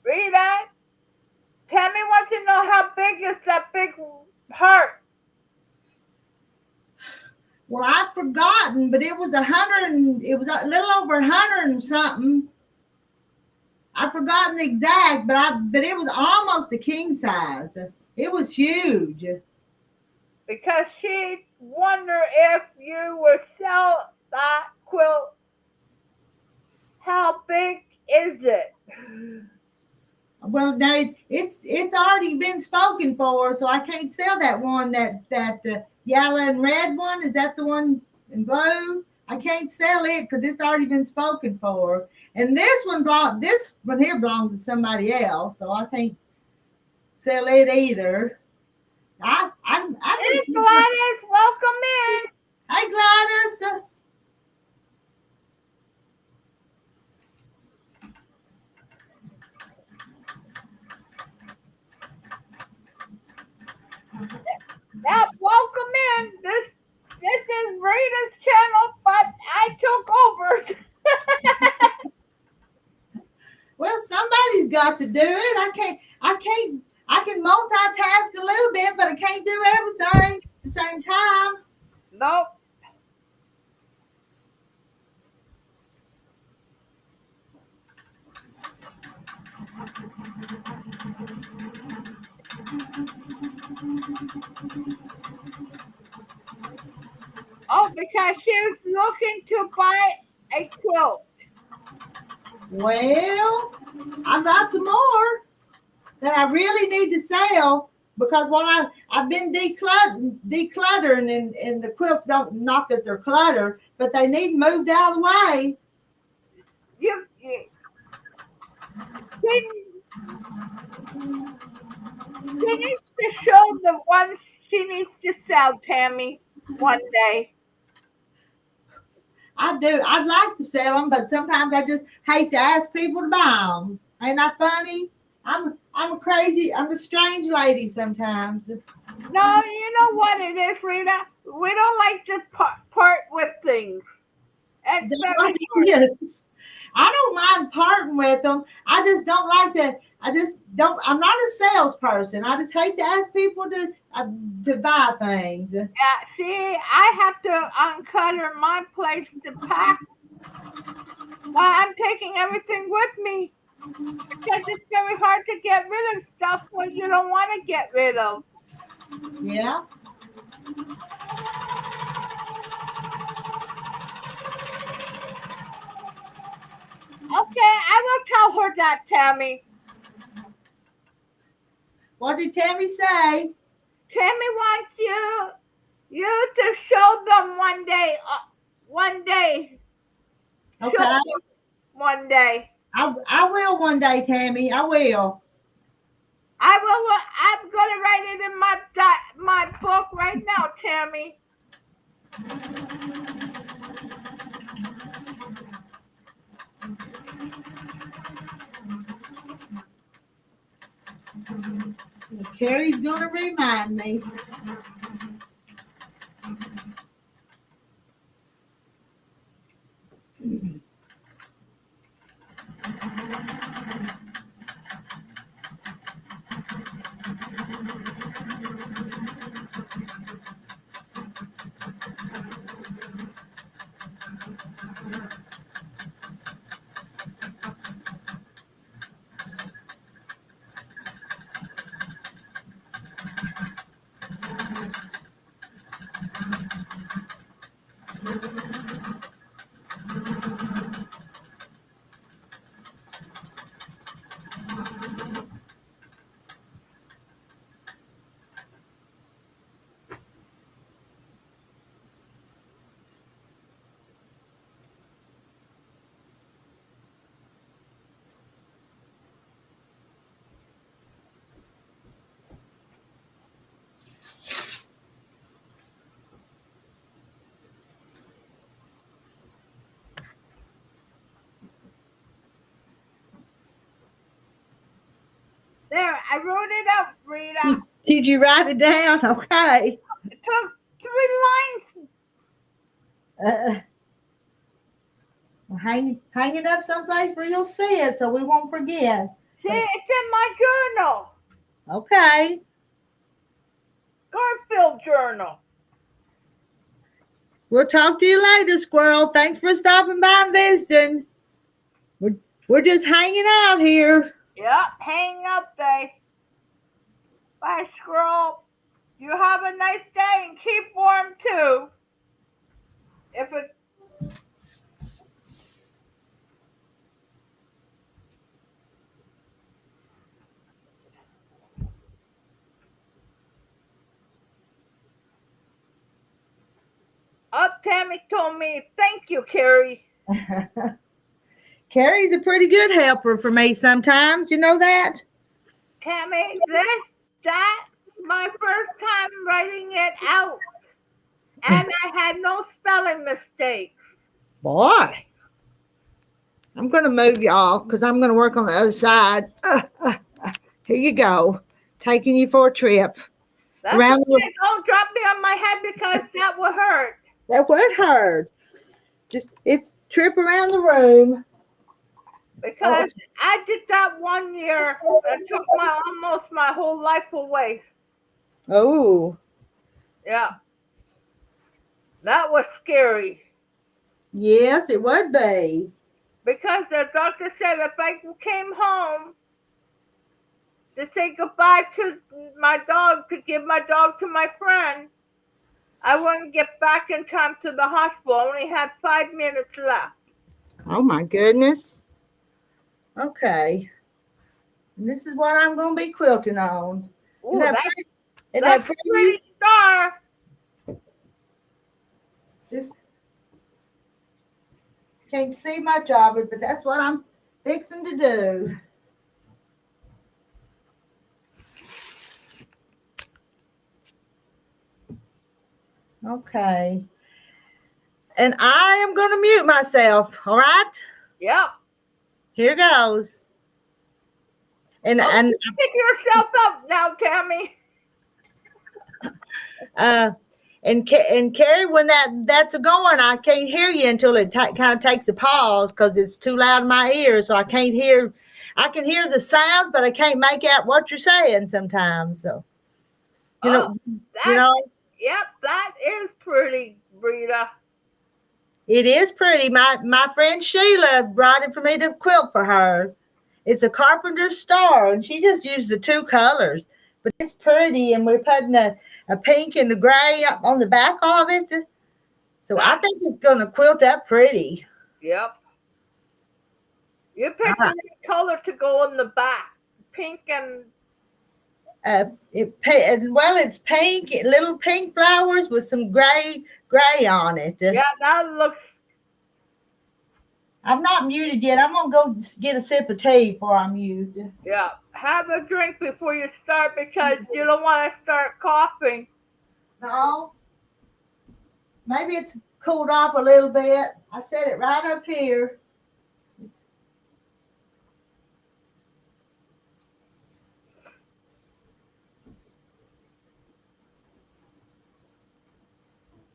Rita, Tammy wants to know how big is that big heart. Well, I've forgotten, but it was it was a little over 100 and something. I've forgotten the exact, but it was almost a king size. It was huge. Because she wondered if you would sell that quilt. How big is it? Well, no, it's already been spoken for, so I can't sell that one. That yellow and red one, is that the one in blue? I can't sell it because it's already been spoken for. And this one here belongs to somebody else, so I can't sell it either. I Hey, Gladys, welcome in. Hey, Gladys. Yep, welcome in. This is Rita's channel, but I took over. Well, somebody's got to do it. I can multitask a little bit, but I can't do everything at the same time. Nope. Oh, because she was looking to buy a quilt. Well, I've got some more that I really need to sell because what I've been decluttering and the quilts not that they're cluttered, but they need moved out of the way. She needs to show the ones she needs to sell, Tammy, one day. I do. I'd like to sell them, but sometimes I just hate to ask people to buy them. Ain't that funny? I'm a strange lady sometimes. No, you know what it is, Rita? We don't like to part with things. It's Is that very what it is? I don't mind parting with them. I just don't like to. I just don't. I'm not a salesperson. I just hate to ask people to buy things. see, I have to unclutter my place to pack while I'm taking everything with me because it's very hard to get rid of stuff when you don't want to get rid of. Yeah. Okay, I will tell her that, Tammy. What did Tammy say? Tammy wants you to show them one day. One day. Show Okay. them one day. I will one day, Tammy. I will. I will. I'm gonna write it in my book right now, Tammy. Carrie's gonna remind me. There, I wrote it up, Rita. Did you write it down? Okay. It took 3 lines. Hang it up someplace where you'll see it so we won't forget. See, it's in my journal, Okay. Garfield journal. We'll talk to you later, Squirrel. Thanks for stopping by and visiting. We're just hanging out here. Yep, hang up day. Bye, squirrel. You have a nice day and keep warm too. If it Tammy told me, thank you, Carrie. Carrie's a pretty good helper for me sometimes. You know that? Tammy, that's my first time writing it out. And I had no spelling mistakes. Boy. I'm going to move y'all because I'm going to work on the other side. Here you go. Taking you for a trip. That's Around okay. Don't drop me on my head because that will hurt. That would hurt. It's trip around the room. Because I did that 1 year. It took almost my whole life away. Oh. Yeah. That was scary. Yes, it would be. Because the doctor said if I came home to say goodbye to my dog, to give my dog to my friend, I wouldn't get back in time to the hospital. I only had 5 minutes left. Oh my goodness. Okay. And this is what I'm going to be quilting on. Ooh, that's a pretty star. Just can't see much of it, but that's what I'm fixing to do. Okay. And I am going to mute myself. All right. Yep. Here goes. And pick yourself up now, Tammy. Uh, and Carrie, when that's a going, I can't hear you until it kind of takes a pause because it's too loud in my ears, so I can't hear. I can hear the sounds, but I can't make out what you're saying sometimes. So you Oh, know, you that, know, yep, that is pretty, Rita. it is pretty. My friend Sheila brought it for me to quilt for her. It's a carpenter star, and she just used the two colors, but it's pretty. And we're putting a pink and a gray up on the back of it. So I That, think it's going to quilt up pretty. yep. You All picked the right. right color to go in the back. Pink and, Well, it's pink, little pink flowers with some gray on it. yeah, that looks, I'm not muted yet. I'm gonna go get a sip of tea before I'm muted. yeah. Have a drink before you start because you don't want to start coughing. No, maybe it's cooled off a little bit. I set it right up here.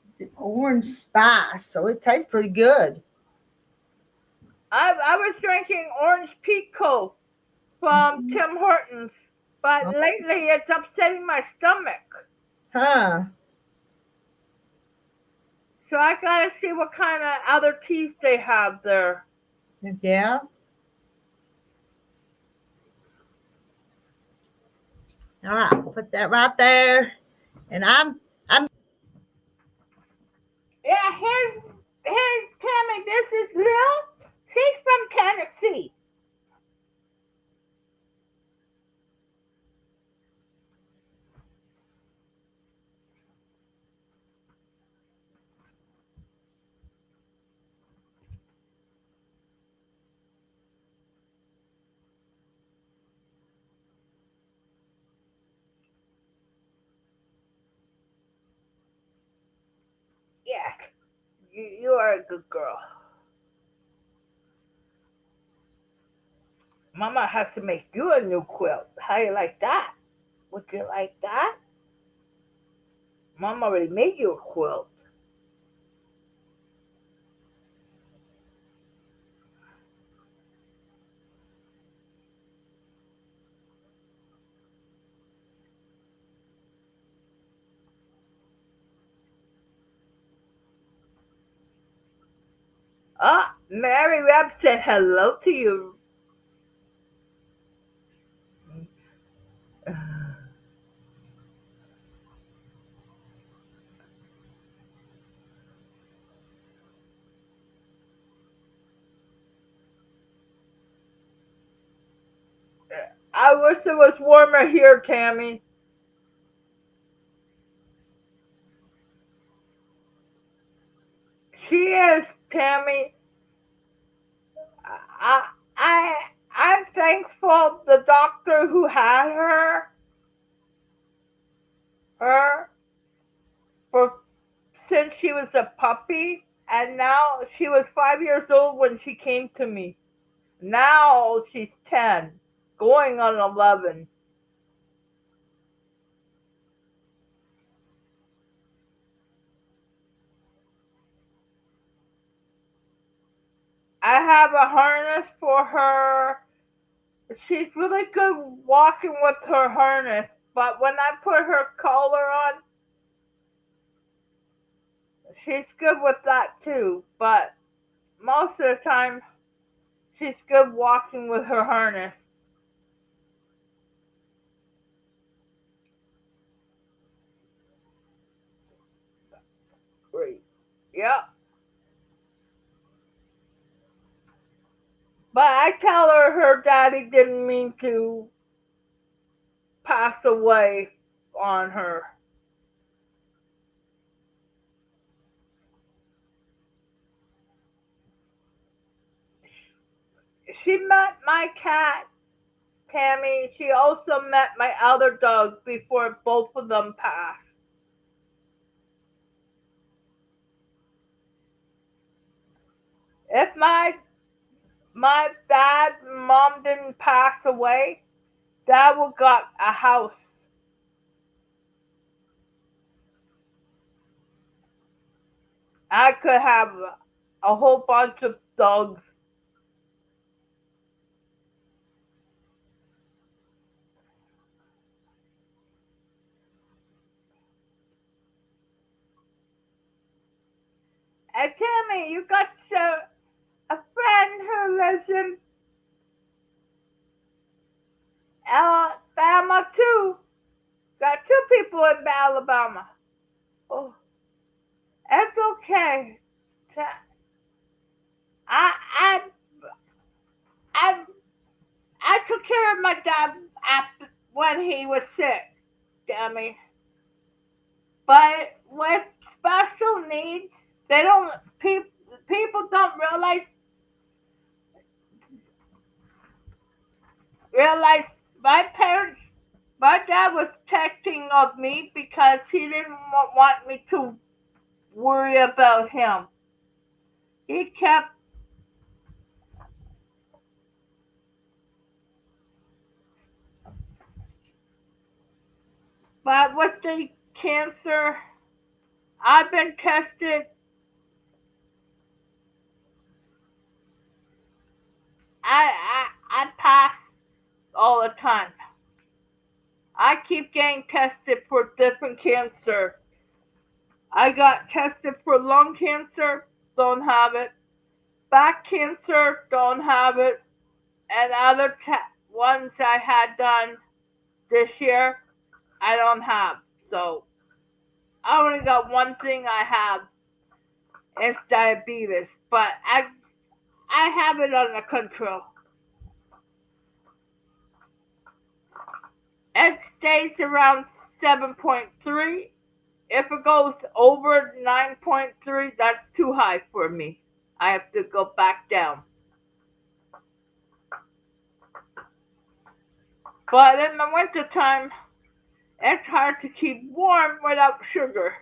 It's an orange spice, so it tastes pretty good. I was drinking orange pico from Mhm. Tim Hortons, but Oh, lately it's upsetting my stomach. huh? So I gotta see what kind of other teas they have there. Yeah. All right. Put that right there. And I'm. Yeah, here's Tammy. This is Lil. She's from Tennessee. Yes, you are a good girl. Mama has to make you a new quilt. How you like that? Would you like that? Mom already made you a quilt. Ah, Mary Webb said hello to you. I wish it was warmer here, Tammy. She is, Tammy. I, I, I'm thankful the doctor who had her for since she was a puppy, and now she was 5 years old when she came to me. Now she's 10, going on 11. I have a harness for her. She's really good walking with her harness, but when I put her collar on, she's good with that too. But most of the time, she's good walking with her harness. Great. Yep. But I tell her daddy didn't mean to pass away on her. She met my cat, Tammy. She also met my other dog before both of them passed. If my dad, mom didn't pass away, dad would got a house. I could have a whole bunch of dogs. And Tammy, you got a friend who lives in Alabama too. Got two people in Alabama. Oh, it's okay. I I I I took care of my dad after when he was sick, Tammy. But with special needs, they don't people don't realize my parents. My dad was texting of me because he didn't want me to worry about him. He kept, but with the cancer, I've been tested. I pass all the time. I keep getting tested for different cancer. I got tested for lung cancer, don't have it. Back cancer, don't have it. And other ones I had done this year, I don't have. So I only got one thing I have. It's diabetes, but I have it under control. It stays around 7.3. If it goes over 9.3, that's too high for me. I have to go back down. But in the wintertime, it's hard to keep warm without sugar.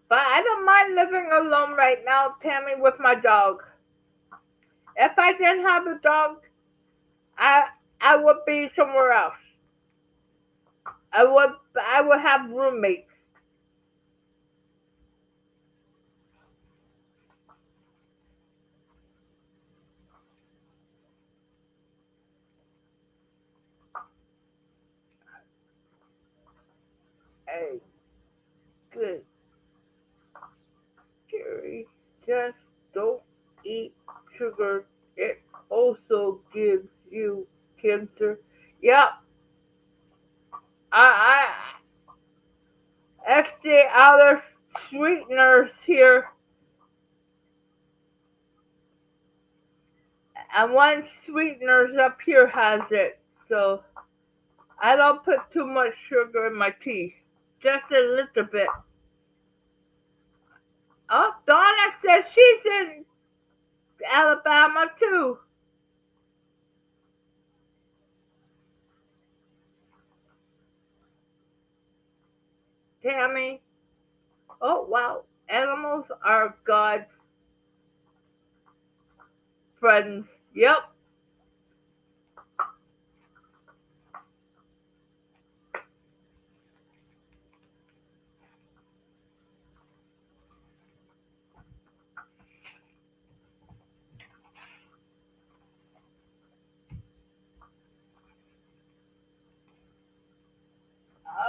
But I don't mind living alone right now, Tammy, with my dog. If I didn't have a dog, I I would be somewhere else. I would have roommates. Hey, good. Jerry, just don't eat sugar. It also gives you cancer. Yep, I it's the other sweeteners here, and one sweeteners up here has it. So I don't put too much sugar in my tea, just a little bit. Oh, Donna says she's in Alabama too. Tammy. Oh wow, animals are God's friends. Yep.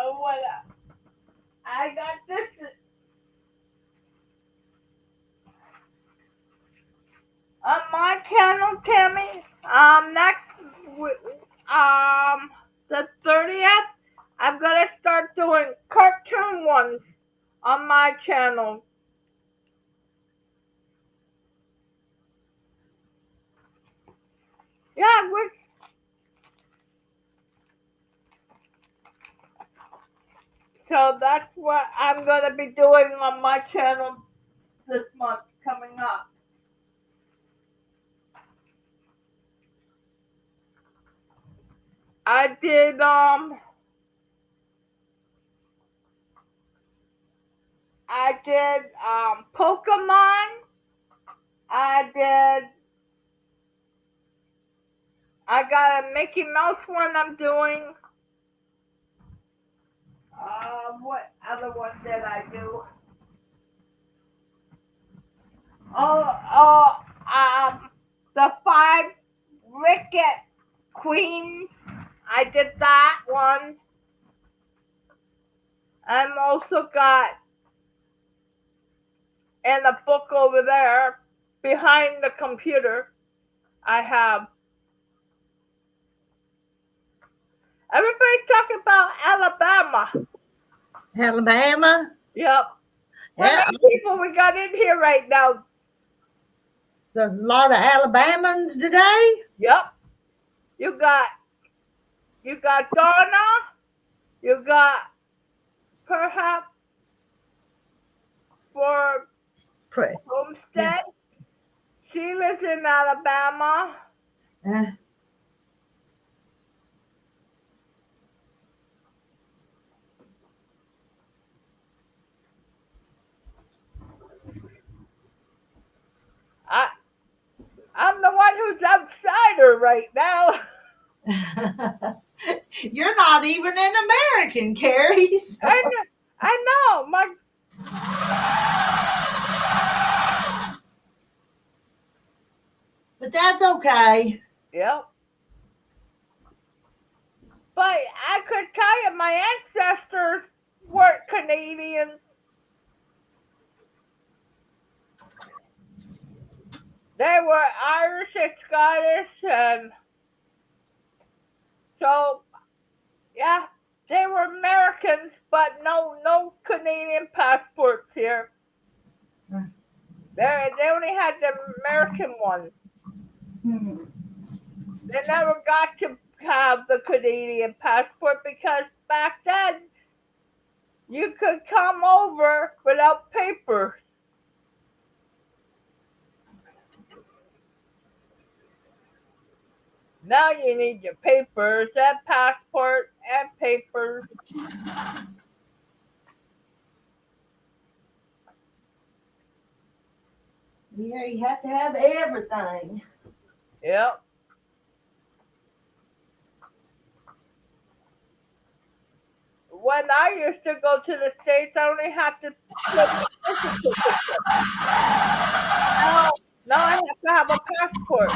Oh, what? I got this on my channel, Tammy. Next, the 30th, I'm gonna start doing cartoon ones on my channel. Yeah, So that's what I'm gonna be doing on my channel this month coming up. I did Pokemon. I got a Mickey Mouse one I'm doing. What other one did I do? The 5 Wicked Queens. I did that one. I'm also got in a book over there behind the computer. I have. Everybody's talking about Alabama. Alabama. Yep. How Yeah, many people we got in here right now? there's a lot of Alabamans today. Yep. You got Donna. You got perhaps for Pray. Homestead. She lives in Alabama. I'm the one who's outsider right now. You're not even an American, Carrie. So. I know. But that's okay. Yep. But I could tell you my ancestors weren't Canadians. They were Irish and Scottish, and so yeah, they were Americans, but no Canadian passports here. They only had the American ones. They never got to have the Canadian passport because back then you could come over without papers. Now you need your papers and passport and papers. Yeah, you have to have everything. Yep. When I used to go to the States, I only had to now I have to have a passport.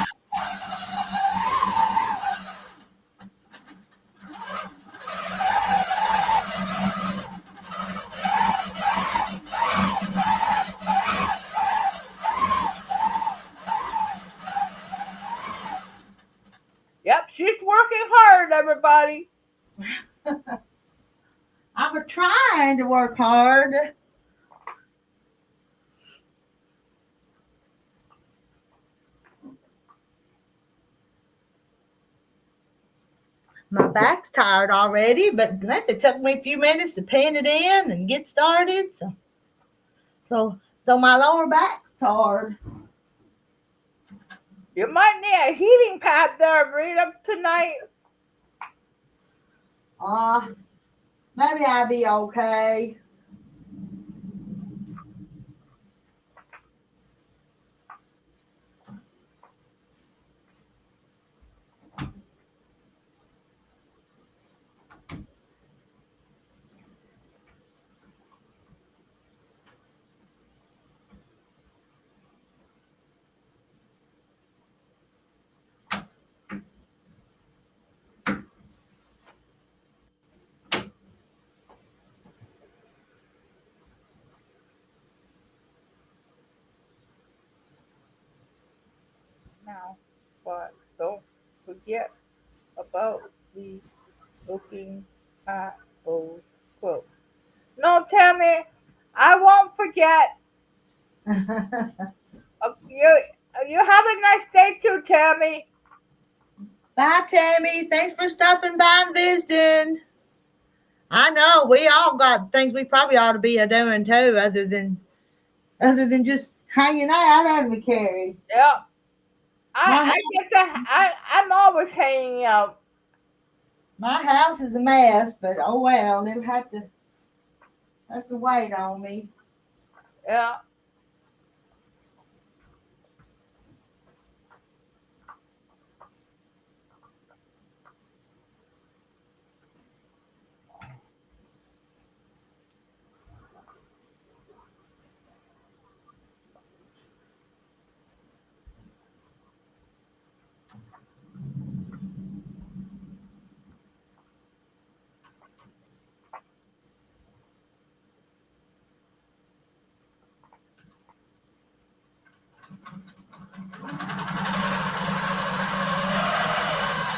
Yep, she's working hard, everybody. I'm trying to work hard. My back's tired already, but it took me a few minutes to pin it in and get started. So my lower back's tired. You might need a heating pad there, Rita, tonight. Maybe I'll be okay. Now, but don't forget about the looking at those quotes. No, Tammy, I won't forget. You have a nice day too, Tammy. Bye, Tammy. Thanks for stopping by and visiting. I know we all got things we probably ought to be a doing too, other than just hanging out, haven't we, Carrie? Yeah. My I guess I'm always hanging out. my house is a mess, but oh well, it'll have to wait on me. Yeah.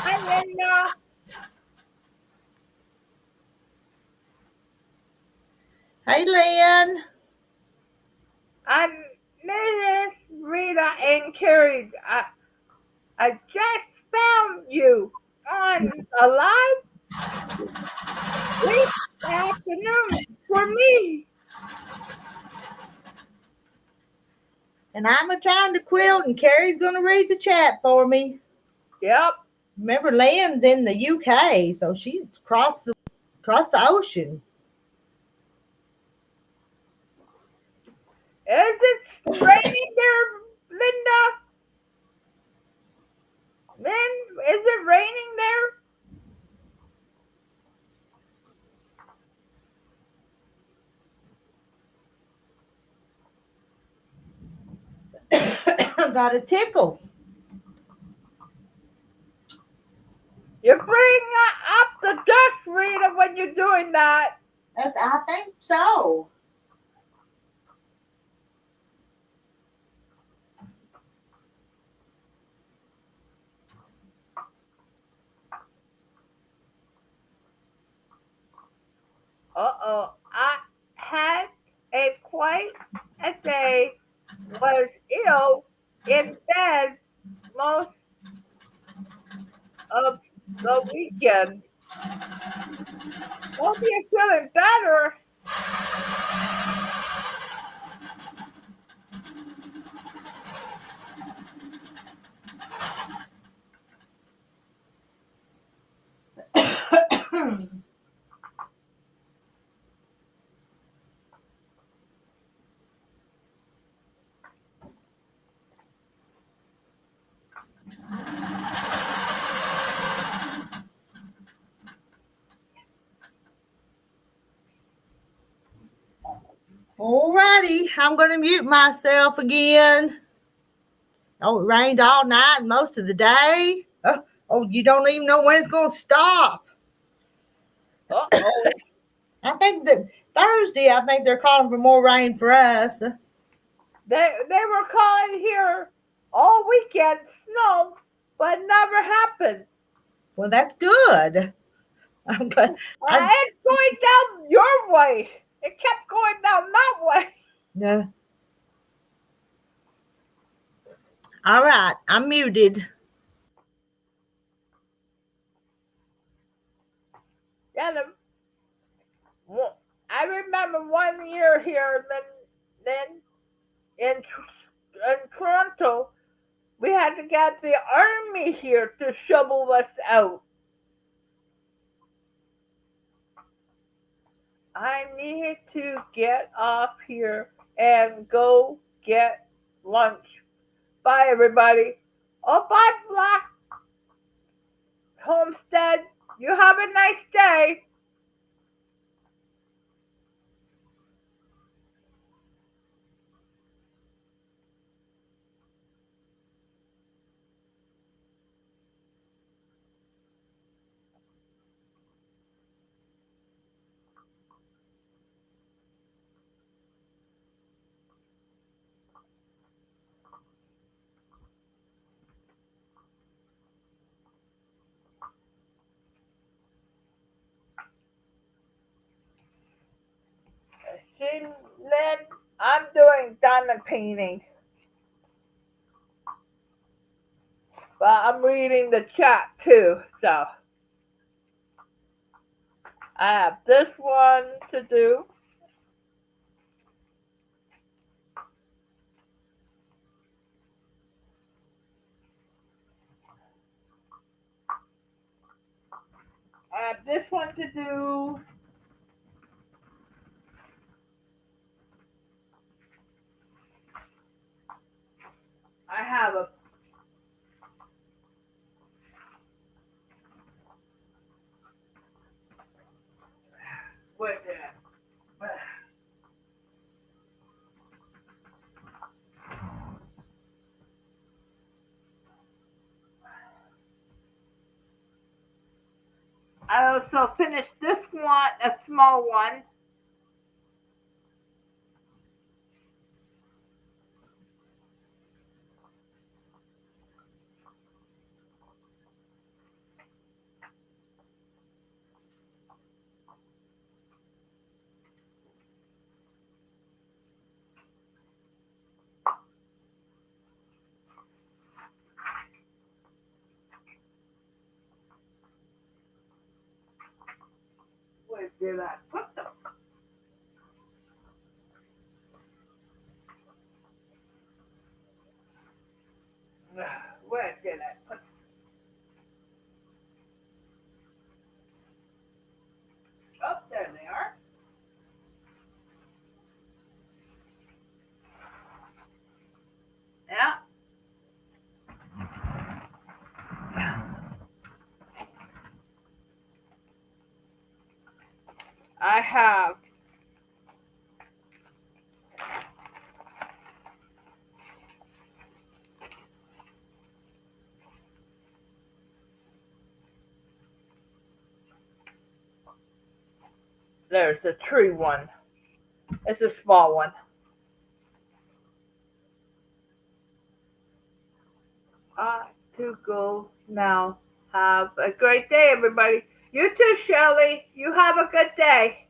Hi, Linda. Hey, Lynn. I'm Mrs. Rita and Carrie. I just found you on a live late afternoon for me. And I'm a trying to quilt, and Carrie's gonna read the chat for me. Yep. Remember, Lynn's in the UK, so she's across the ocean. Is it raining there, Linda? Lynn, is it raining there? Got a tickle. You bring up the dust, Rita, when you're doing that. I think so. Uh-oh. I had quite a day, was ill in bed most of the weekend. Hope you're feeling better. Alrighty, I'm gonna mute myself again. Oh, it rained all night and most of the day. Oh, you don't even know when it's gonna stop. Uh-oh. I think that Thursday, I think they're calling for more rain for us. They were calling here all weekend snow, but it never happened. Well, that's good. I'm glad. It's going down your way. It kept going down that way. Yeah. All right, I'm muted. Yeah, I remember 1 year here, then in Toronto, we had to get the army here to shovel us out. I need to get off here and go get lunch. Bye, everybody. Oh, bye, Black Homestead. You have a nice day. See, Lynn, I'm doing diamond painting. But I'm reading the chat too, so. I have this one to do. I have this one to do. I have a wait a minute. I also finished this one, a small one. Where did I put them? Where did I put them? Oh, there they are. Yeah, I have. There's the tree one. It's a small one. I to go now. Have a great day, everybody. You too, Shelley. You have a good day.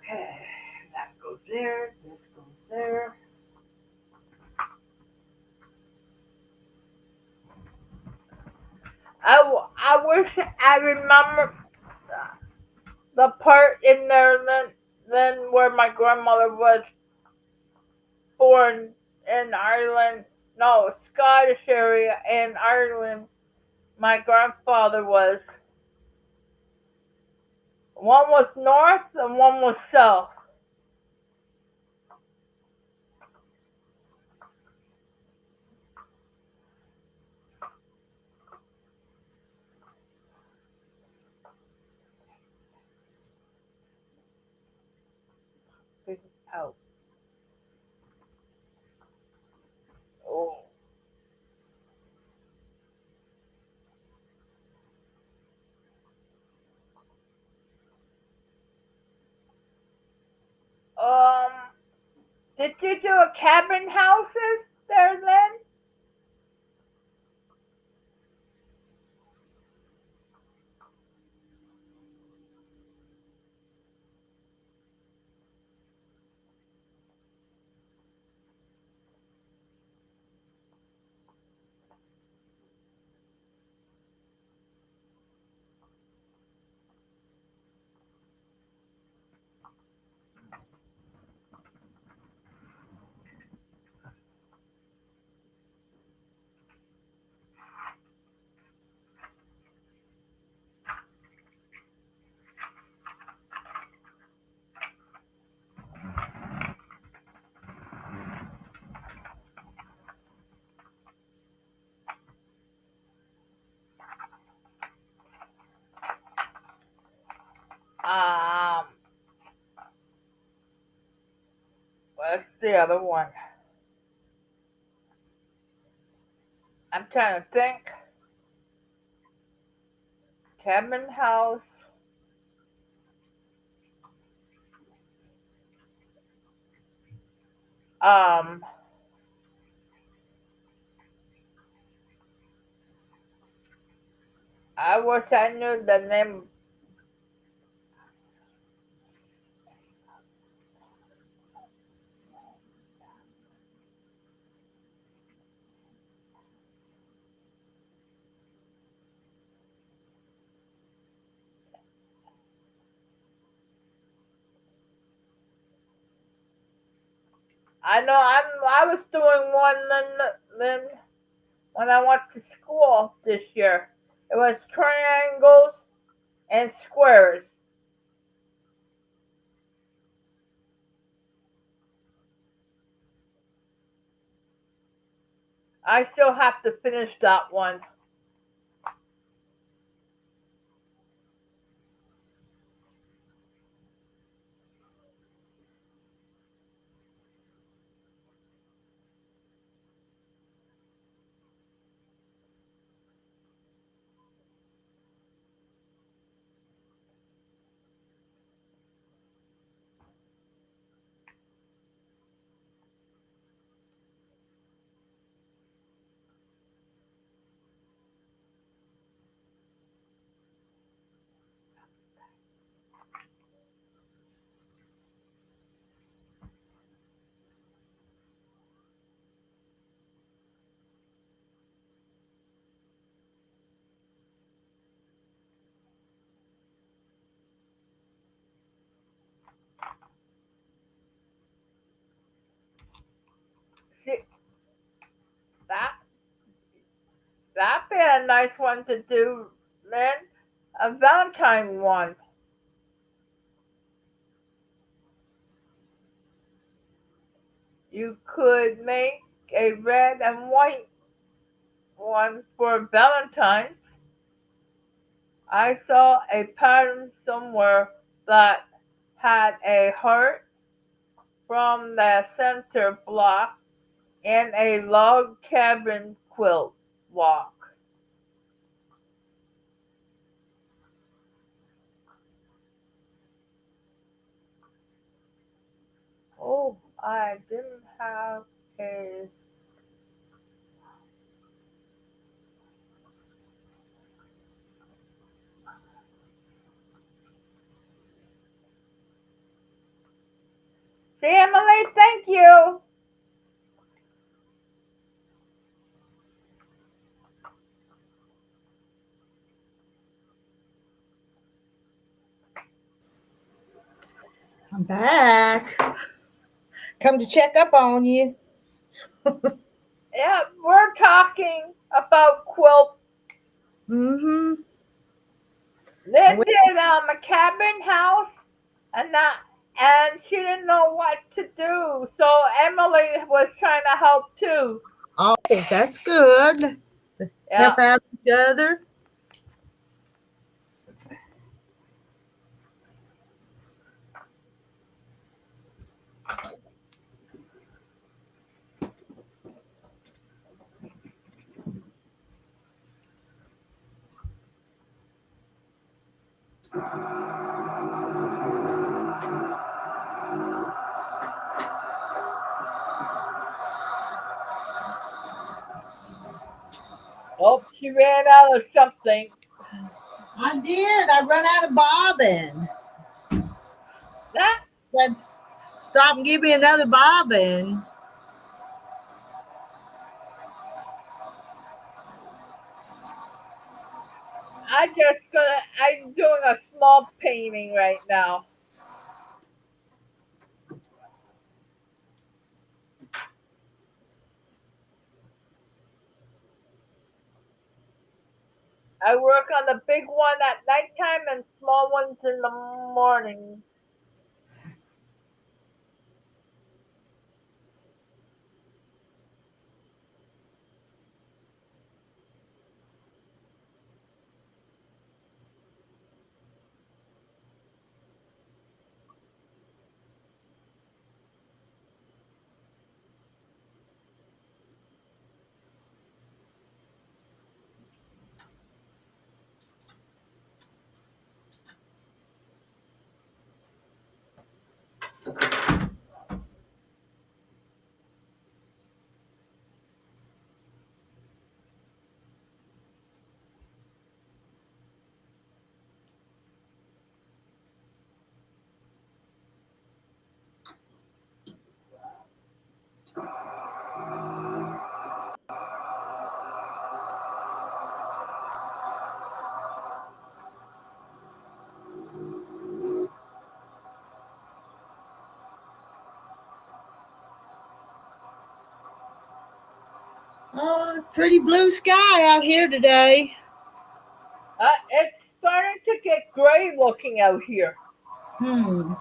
Okay, that goes there. This goes there. I wish I remember the part in there then where my grandmother was born in Ireland. No, Scottish area in Ireland. My grandfather was. One was north and one was south. Out. Oh. Um, did you do a cabin houses there then? Um, what's the other one? I'm trying to think. Cabin house. Um, I wish I knew the name. I know I was doing one then when I went to school this year. It was triangles and squares. I still have to finish that one. See, that that'd be a nice one to do, Lynn. A Valentine one. You could make a red and white one for Valentine's. I saw a pattern somewhere that had a heart from the center block and a log cabin quilt block. Oh, I didn't have a. See, Emily, thank you. I'm back. Come to check up on you. Yeah, we're talking about quilt. Mm-hmm. Lynn did a cabin house, and that, and she didn't know what to do. So Emily was trying to help too. Oh, that's good. Yeah. Help out each other. Oh, she ran out of something. I did. I run out of bobbin. That Said, stop and give me another bobbin. I'm doing a small painting right now. I work on the big one at nighttime and small ones in the morning. it's pretty blue sky out here today. It's starting to get gray looking out here. Hmm.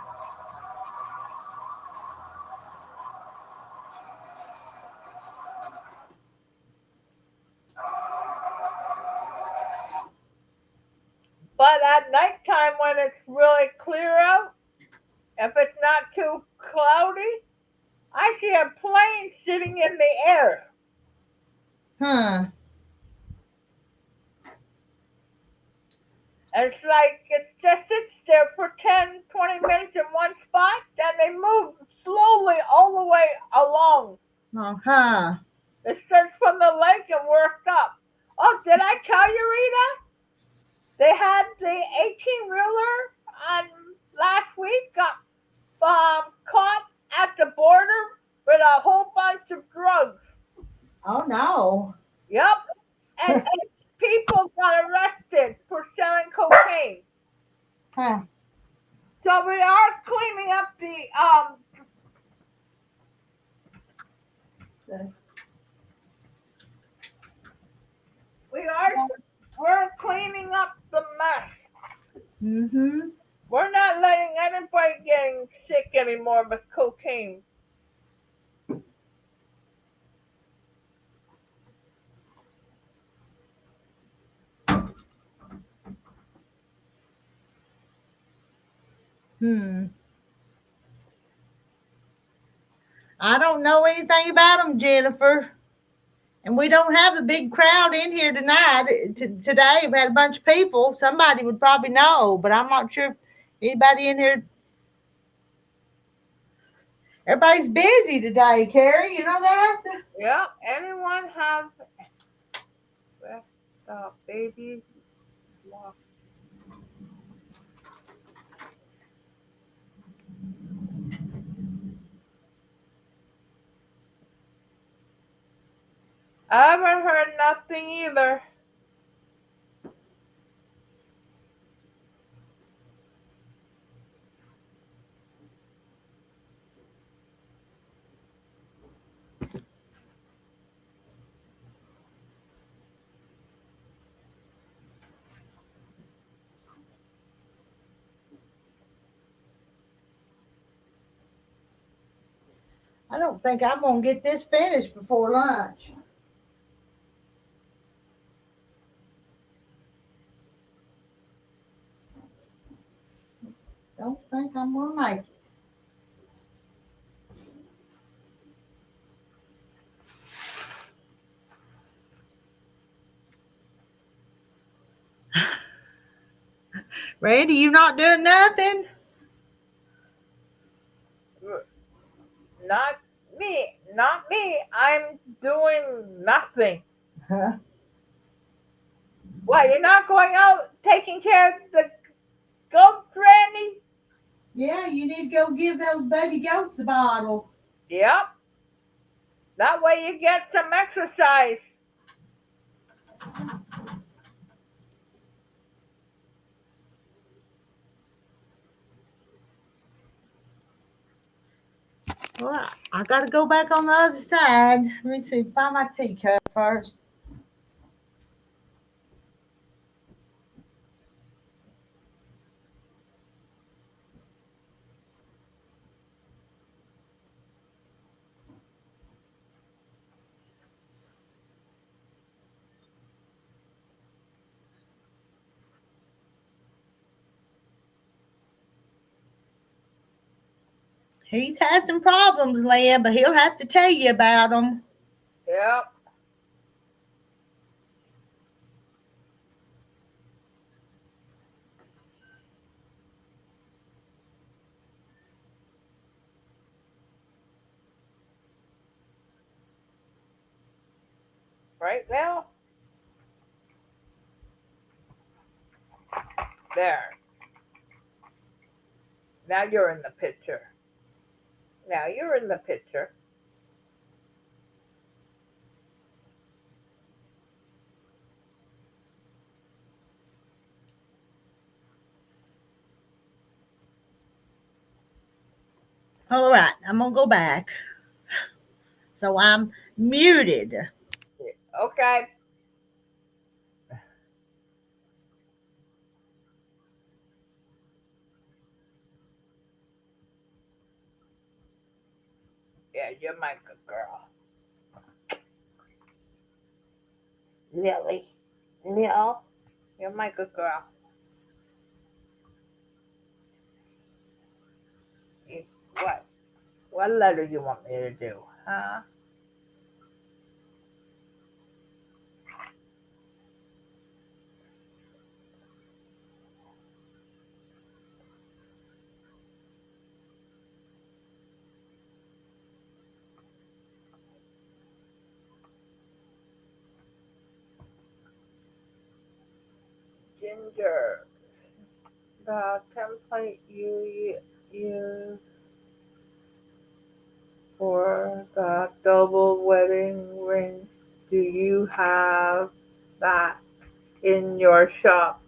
But at nighttime, when it's really clear out, if it's not too cloudy, I see a plane sitting in the air. Huh. And it's like it just sits there for 10, 20 minutes in one spot, then they move slowly all the way along. Uh-huh. It starts from the lake and worked up. Oh, did I tell you, Rita? They had the 18-wheeler on last week got caught at the border with a whole bunch of drugs. Oh no. Yep. And 8 people got arrested for selling cocaine. Huh. So we are cleaning up we're cleaning up the mess. Mm-hmm. We're not letting anybody getting sick anymore with cocaine. Hmm. I don't know anything about them, Jennifer. And we don't have a big crowd in here tonight. Today, we've had a bunch of people. Somebody would probably know, but I'm not sure if anybody in here. Everybody's busy today, Carrie. You know that? Yep. Anyone have baby walk? I haven't heard nothing either. I don't think I'm going to get this finished before lunch. Don't think I'm going to make it. Randy, you not doing nothing? Not me. Not me. I'm doing nothing. Huh? What, you're not going out taking care of the goats, Randy? Yeah, you need to go give those baby goats a bottle. Yep. That way you get some exercise. Well, I got to go back on the other side. Let me see, find my teacup first. He's had some problems, Lynn, but he'll have to tell you about them. Yep. Right now? There. Now you're in the picture. Now you're in the picture. All right, I'm going to go back. So I'm muted. Okay. Yeah, you're my good girl. Lily. Neil, you're my good girl. You- What? What letter you want me to do? Huh? Ginger. The template you use for the double wedding ring. Do you have that in your shop?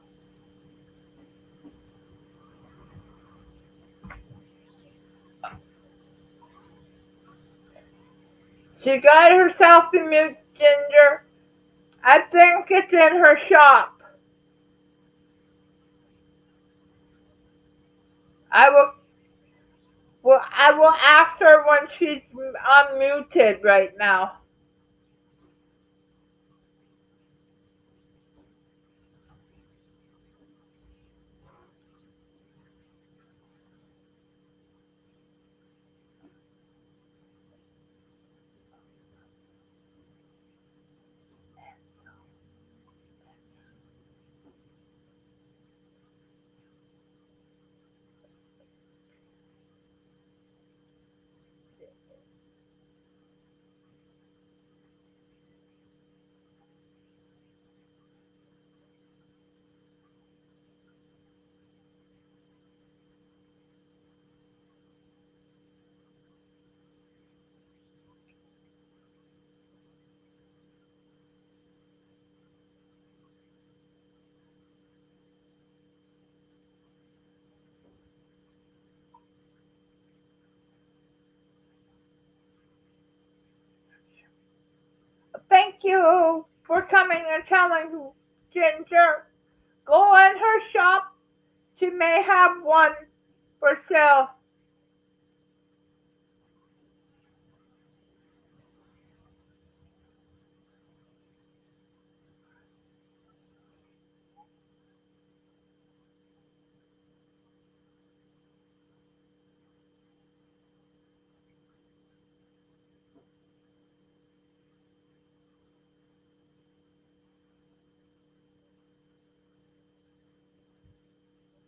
She got herself a mute, Ginger. I think it's in her shop. I will. Well, I will ask her when she's unmuted right now. Thank you for coming and telling Ginger. Go in her shop. She may have one for sale.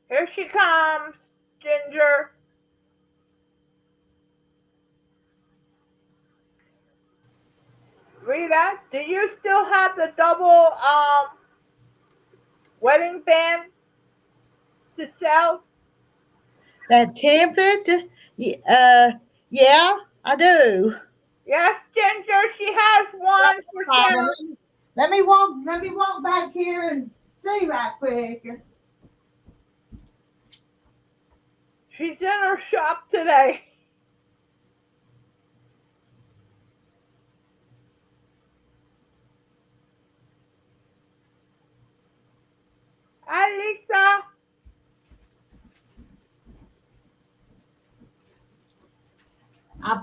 Here she comes, Ginger. Rita, do you still have the double wedding band to sell? That template? Yeah, I do. Yes, Ginger, she has No one for problem. sale. Let me walk back here and see right quick. She's in her shop today. Hi, Lisa. I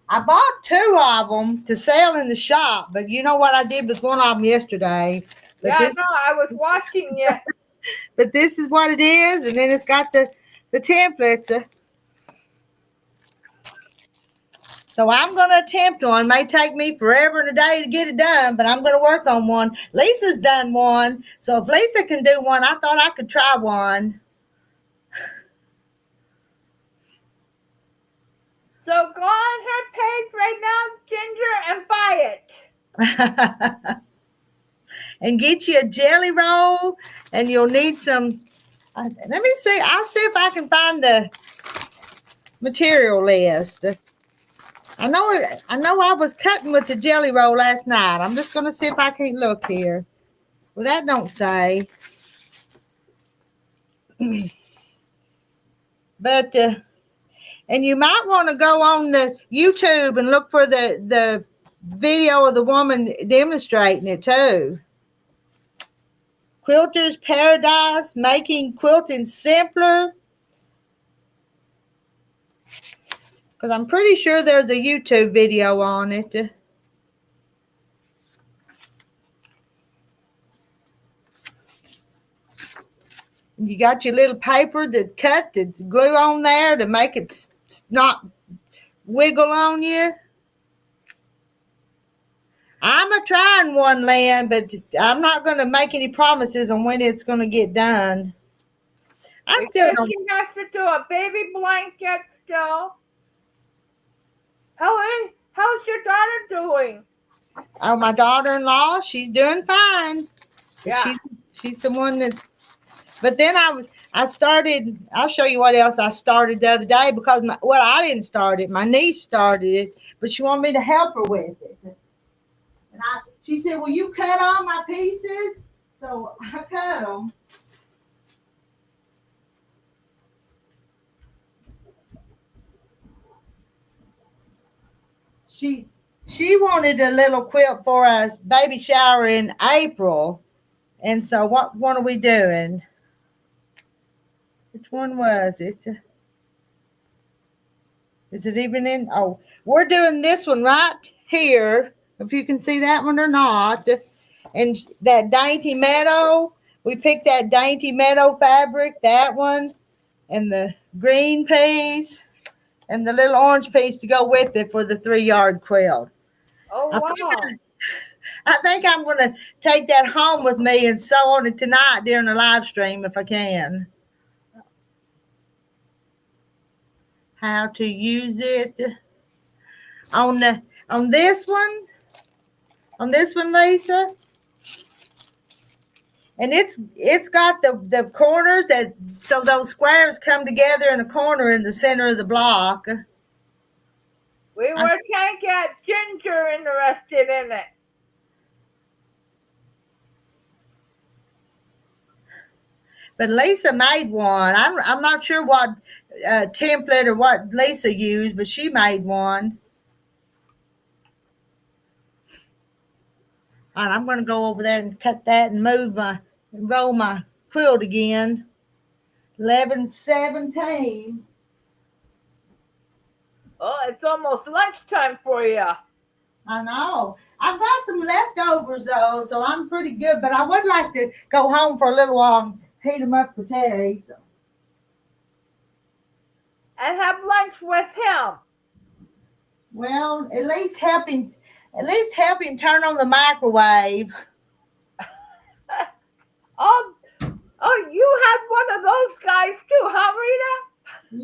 I bought two of them to sell in the shop, but you know what I did with one of them yesterday. But Yeah, this no, I was watching you. but this is what it is, and then it's got the templates. So I'm going to attempt one. It may take me forever and a day to get it done, but I'm going to work on one. Lisa's done one, so if Lisa can do one, I thought I could try one. So go on her page right now, Ginger, and buy it. And get you a jelly roll, and you'll need some. Let me see. I'll see if I can find the material list. I know I was cutting with the jelly roll last night. I'm just going to see if I can't look here. Well, that don't say. But and you might want to go on the YouTube and look for the video of the woman demonstrating it too. Quilters Paradise, making quilting simpler. Because I'm pretty sure there's a YouTube video on it. You got your little paper that cut to glue on there to make it not wiggle on you. I'm a trying one, Lynn, but I'm not going to make any promises on when it's going to get done. I still Because don't. she has to do a baby blanket still. How's your daughter doing? Oh, my daughter-in-law, she's doing fine. Yeah. She's the one that. But then I started. I'll show you what else I started the other day because I didn't start it. My niece started it, but she wanted me to help her with it. And she said, "Will you cut all my pieces?" So I cut them. She wanted a little quilt for a baby shower in April, and so what are we doing? Which one was it? Is it even in? Oh, we're doing this one right here. If you can see that one or not. And that dainty meadow, we picked that dainty meadow fabric, that one, and the green piece, and the little orange piece to go with it for the 3-yard quilt. Oh, wow. I think I'm going to take that home with me and sew on it tonight during the live stream if I can. How to use it on this one, Lisa. And it's got the corners that so those squares come together in a corner in the center of the block. We were trying to get Ginger interested in it. But Lisa made one. I'm not sure what template or what Lisa used, but she made one. All right, I'm going to go over there and cut that and roll my quilt again. 11:17. Oh, it's almost lunchtime for you. I know. I've got some leftovers though, so I'm pretty good. But I would like to go home for a little while and heat them up for Terry. So. And have lunch with him. Well, at least help him turn on the microwave. Oh, you had one of those guys too, huh, Rita?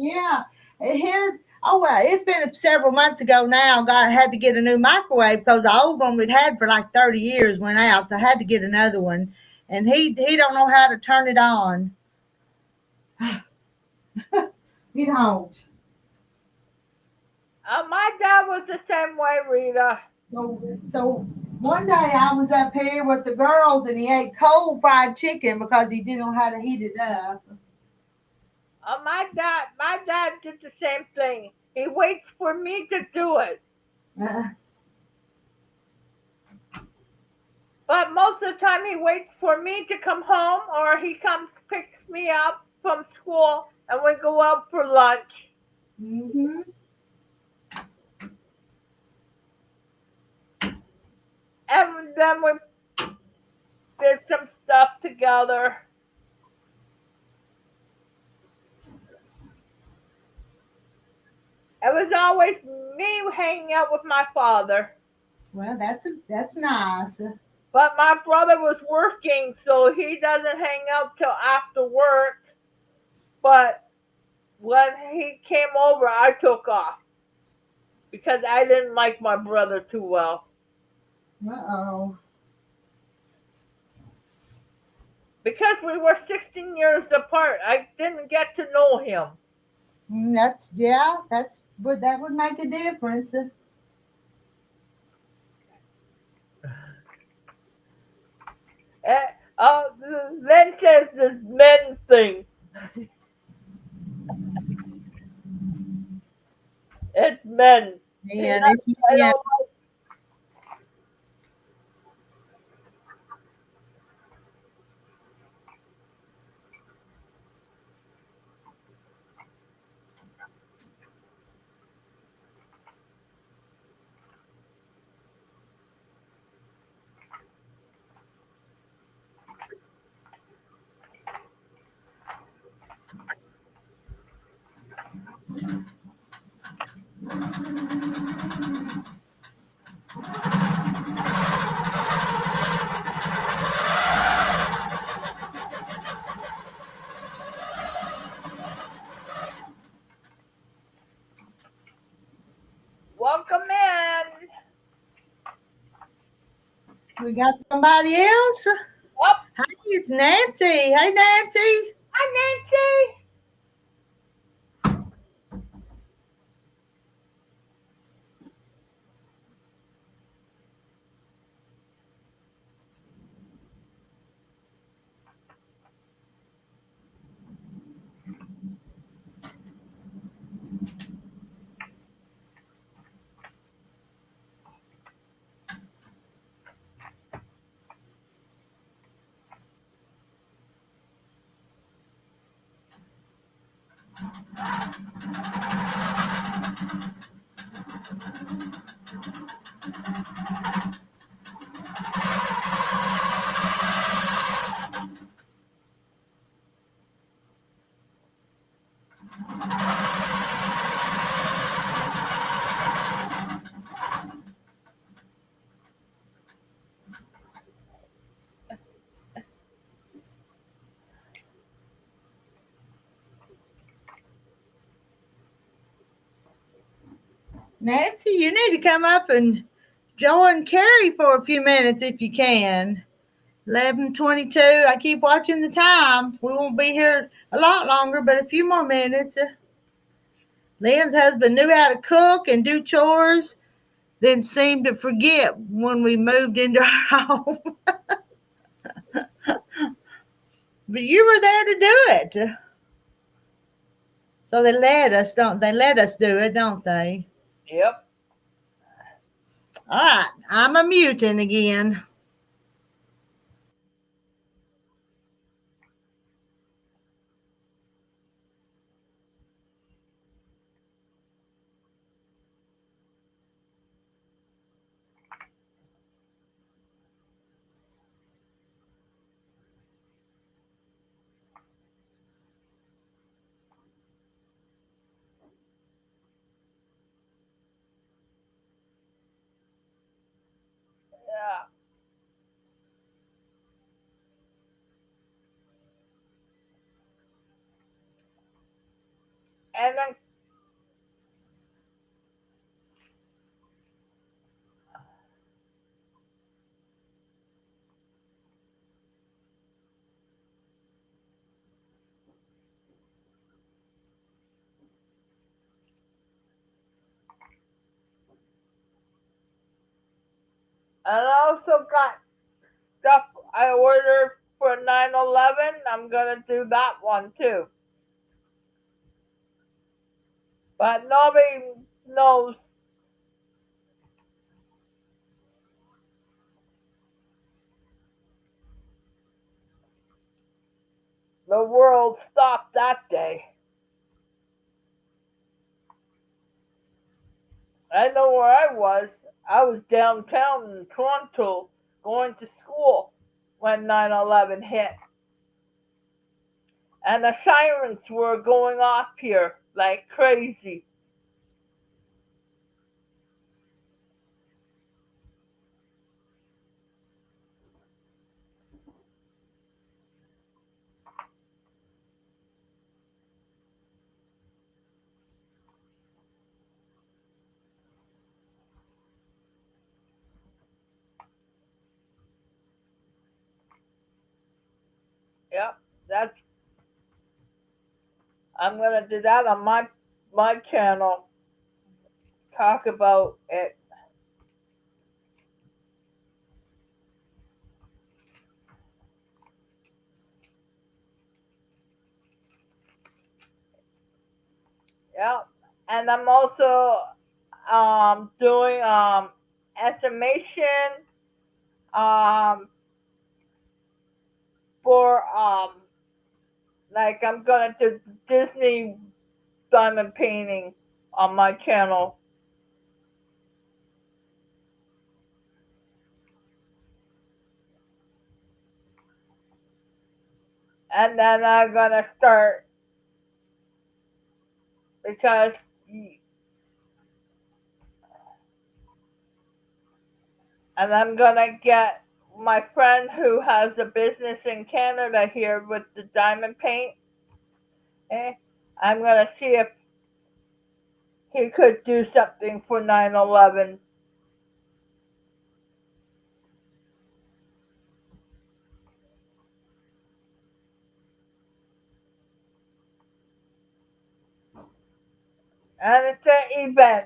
Yeah. And here, well, it's been several months ago now. I had to get a new microwave because the old one we'd had for like 30 years went out. So I had to get another one. And he don't know how to turn it on. He don't. My dad was the same way, Rita. So one day I was up here with the girls and he ate cold fried chicken because he didn't know how to heat it up. My dad did the same thing. He waits for me to do it. But most of the time he waits for me to come home or he comes, picks me up from school and we go out for lunch. Mm-hmm. And then we did some stuff together. It was always me hanging out with my father. Well, that's nice. But my brother was working, so he doesn't hang out till after work. But when he came over, I took off because I didn't like my brother too well. Uh-oh. Because we were 16 years apart, I didn't get to know him. That would make a difference. Then says this men thing. It's men. Yeah, it's, yeah. We got somebody else. Up, Hey, it's Nancy. Hey, Nancy. hi Nancy. Nancy, you need to come up and join Carrie for a few minutes if you can. 11:22. I keep watching the time. We won't be here a lot longer, but a few more minutes. Lynn's husband knew how to cook and do chores, then seemed to forget when we moved into our home. But you were there to do it. So they let us, don't they? Let us do it, don't they? Yep. All right, I'm a mutant again. Yeah. And then I also got stuff I ordered for 9/11. I'm gonna do that one too. But nobody knows the world stopped that day. I know where I was. I was downtown in Toronto going to school when 9/11 hit. And the sirens were going off here like crazy. Yep, that's I'm gonna do that on my channel. Talk about it. Yep, and I'm also doing estimation um for like I'm gonna do Disney diamond painting on my channel. And then I'm gonna start because and I'm gonna get my friend who has a business in Canada here with the diamond paint. Eh, I'm gonna see if he could do something for 9/11. and it's an event.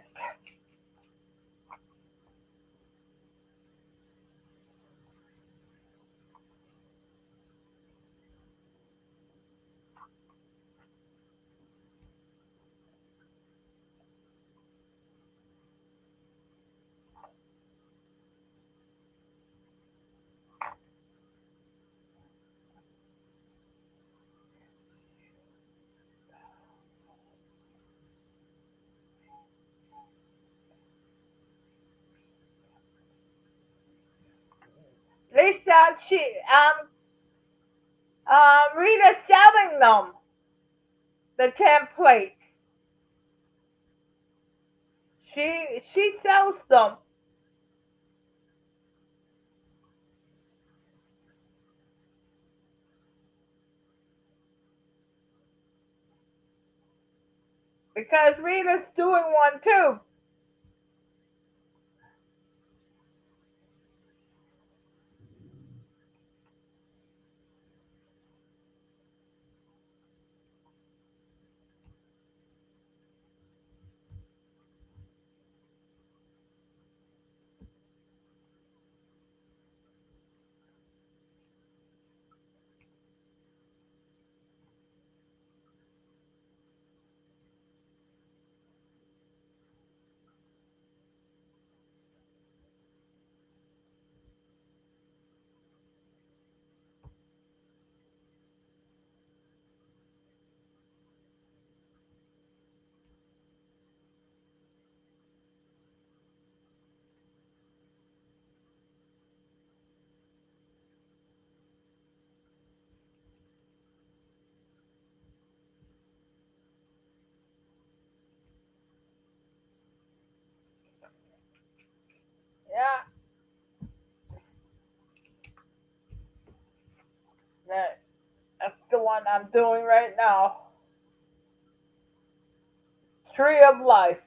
Lisa, Rita's selling them, the templates. She sells them because Rita's doing one too. Yeah, that's the one I'm doing right now. Tree of Life.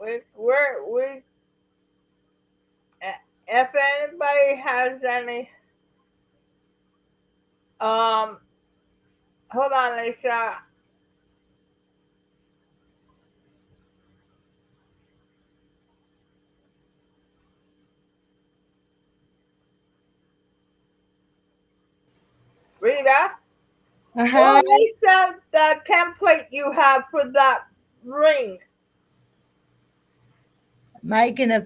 we if anybody has any um hold on, Lisa. Rita? Uh-huh. Oh, Lisa, the template you have for that ring. Making a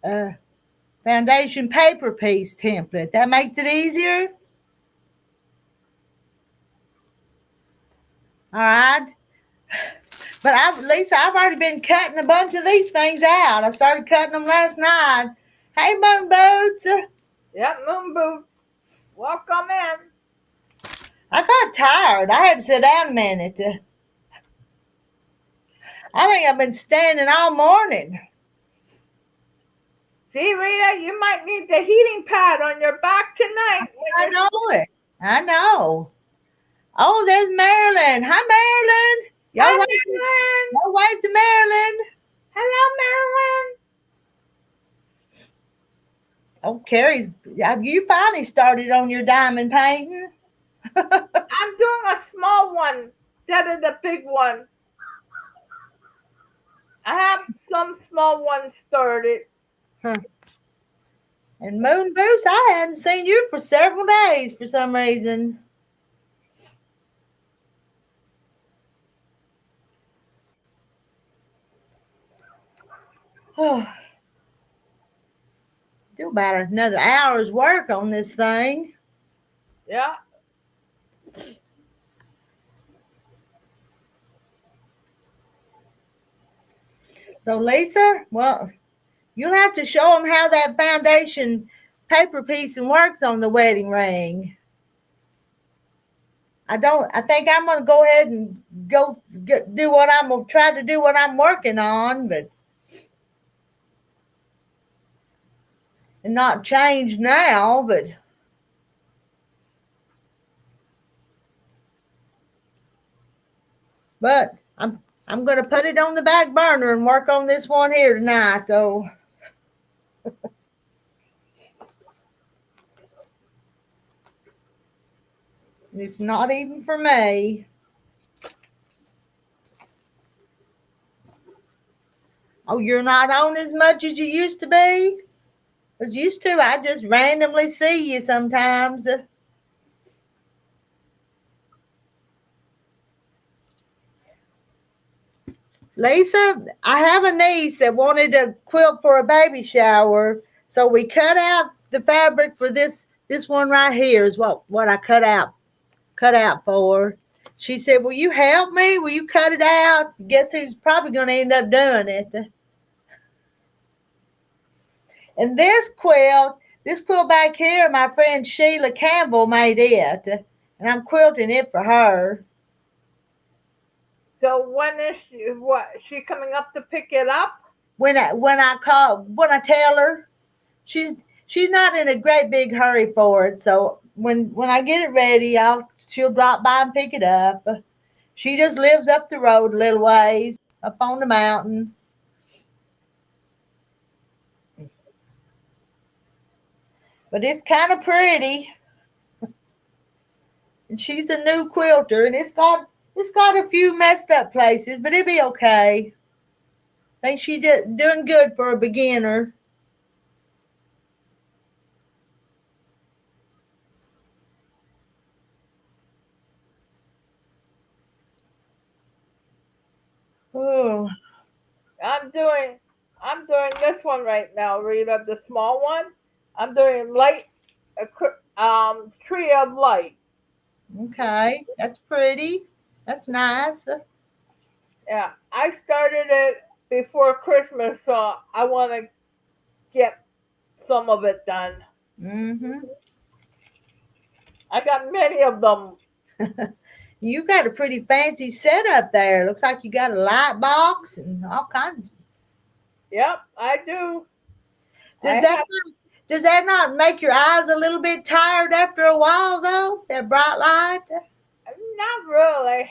uh, foundation paper piece template. That makes it easier. All right. But Lisa, I've already been cutting a bunch of these things out. I started cutting them last night. Hey, Moon Boots. Yep, Moon Boots. Welcome in. I got tired. I had to sit down a minute. I think I've been standing all morning. See, Rita, you might need the heating pad on your back tonight. I know it. I know. Oh, there's Marilyn. Hi, Marilyn. Hi, Marilyn. Y'all wave to Marilyn. Hello, Marilyn. Oh, Carrie's, you finally started on your diamond painting. I'm doing a small one instead of the big one. I have some small ones started. Huh. And Moon Boots, I hadn't seen you for several days for some reason. Oh, do about another hour's work on this thing. Yeah. So, Lisa, well, you'll have to show them how that foundation paper piecing works on the wedding ring. I think I'm going to go ahead and do what I'm going to try to do what I'm working on, but and not change now, but I'm going to put it on the back burner and work on this one here tonight, though. It's not even for me. Oh, you're not on as much as you used to be? Because used to, I just randomly see you sometimes. Lisa, I have a niece that wanted a quilt for a baby shower, so we cut out the fabric for this one right here is what I cut out for her. She said, "Will you help me? Will you cut it out?" Guess who's probably going to end up doing it? And this quilt back here, my friend Sheila Campbell made it, and I'm quilting it for her. So when is she coming up to pick it up? When I tell her, she's not in a great big hurry for it. So when I get it ready, she'll drop by and pick it up. She just lives up the road a little ways, up on the mountain. But it's kind of pretty. And she's a new quilter, and it's got a few messed up places, but it'll be okay. I think she's doing good for a beginner. Oh, I'm doing this one right now, Rita, the small one. I'm doing light, tree of light. okay, that's pretty. That's nice. Yeah, I started it before Christmas, so I want to get some of it done. Mm-hmm. I got many of them. You got a pretty fancy setup there. Looks like you got a light box and all kinds. Yep, I do. Does that not make your eyes a little bit tired after a while though? That bright light? Not really.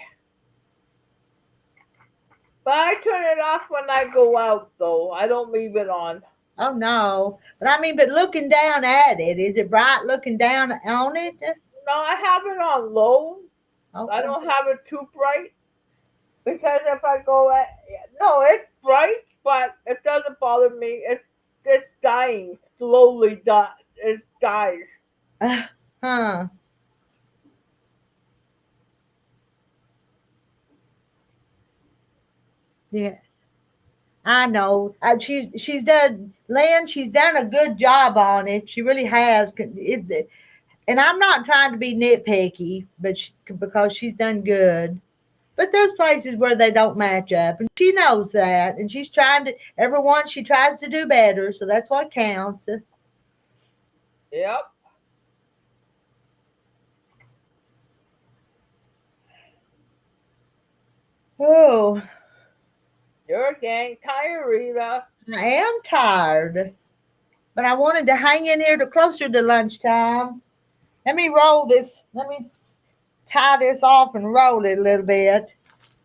But I turn it off when I go out, though. I don't leave it on. Oh no. But I mean, but looking down at it, is it bright looking down on it? No, I have it on low. I Okay. don't have it too bright because if I go at no, it's bright, but it doesn't bother me. It's dying slowly. It dies. Huh. Yeah. I know. She's done, Lynn. She's done a good job on it. She really has. And I'm not trying to be nitpicky, but because she's done good. But there's places where they don't match up, and she knows that. And she's trying to. Every once she tries to do better, so that's what counts. Yep. Oh, You're getting tired, Rita. I am tired, but I wanted to hang in here to closer to lunchtime. Let me roll this. Let me tie this off and roll it a little bit.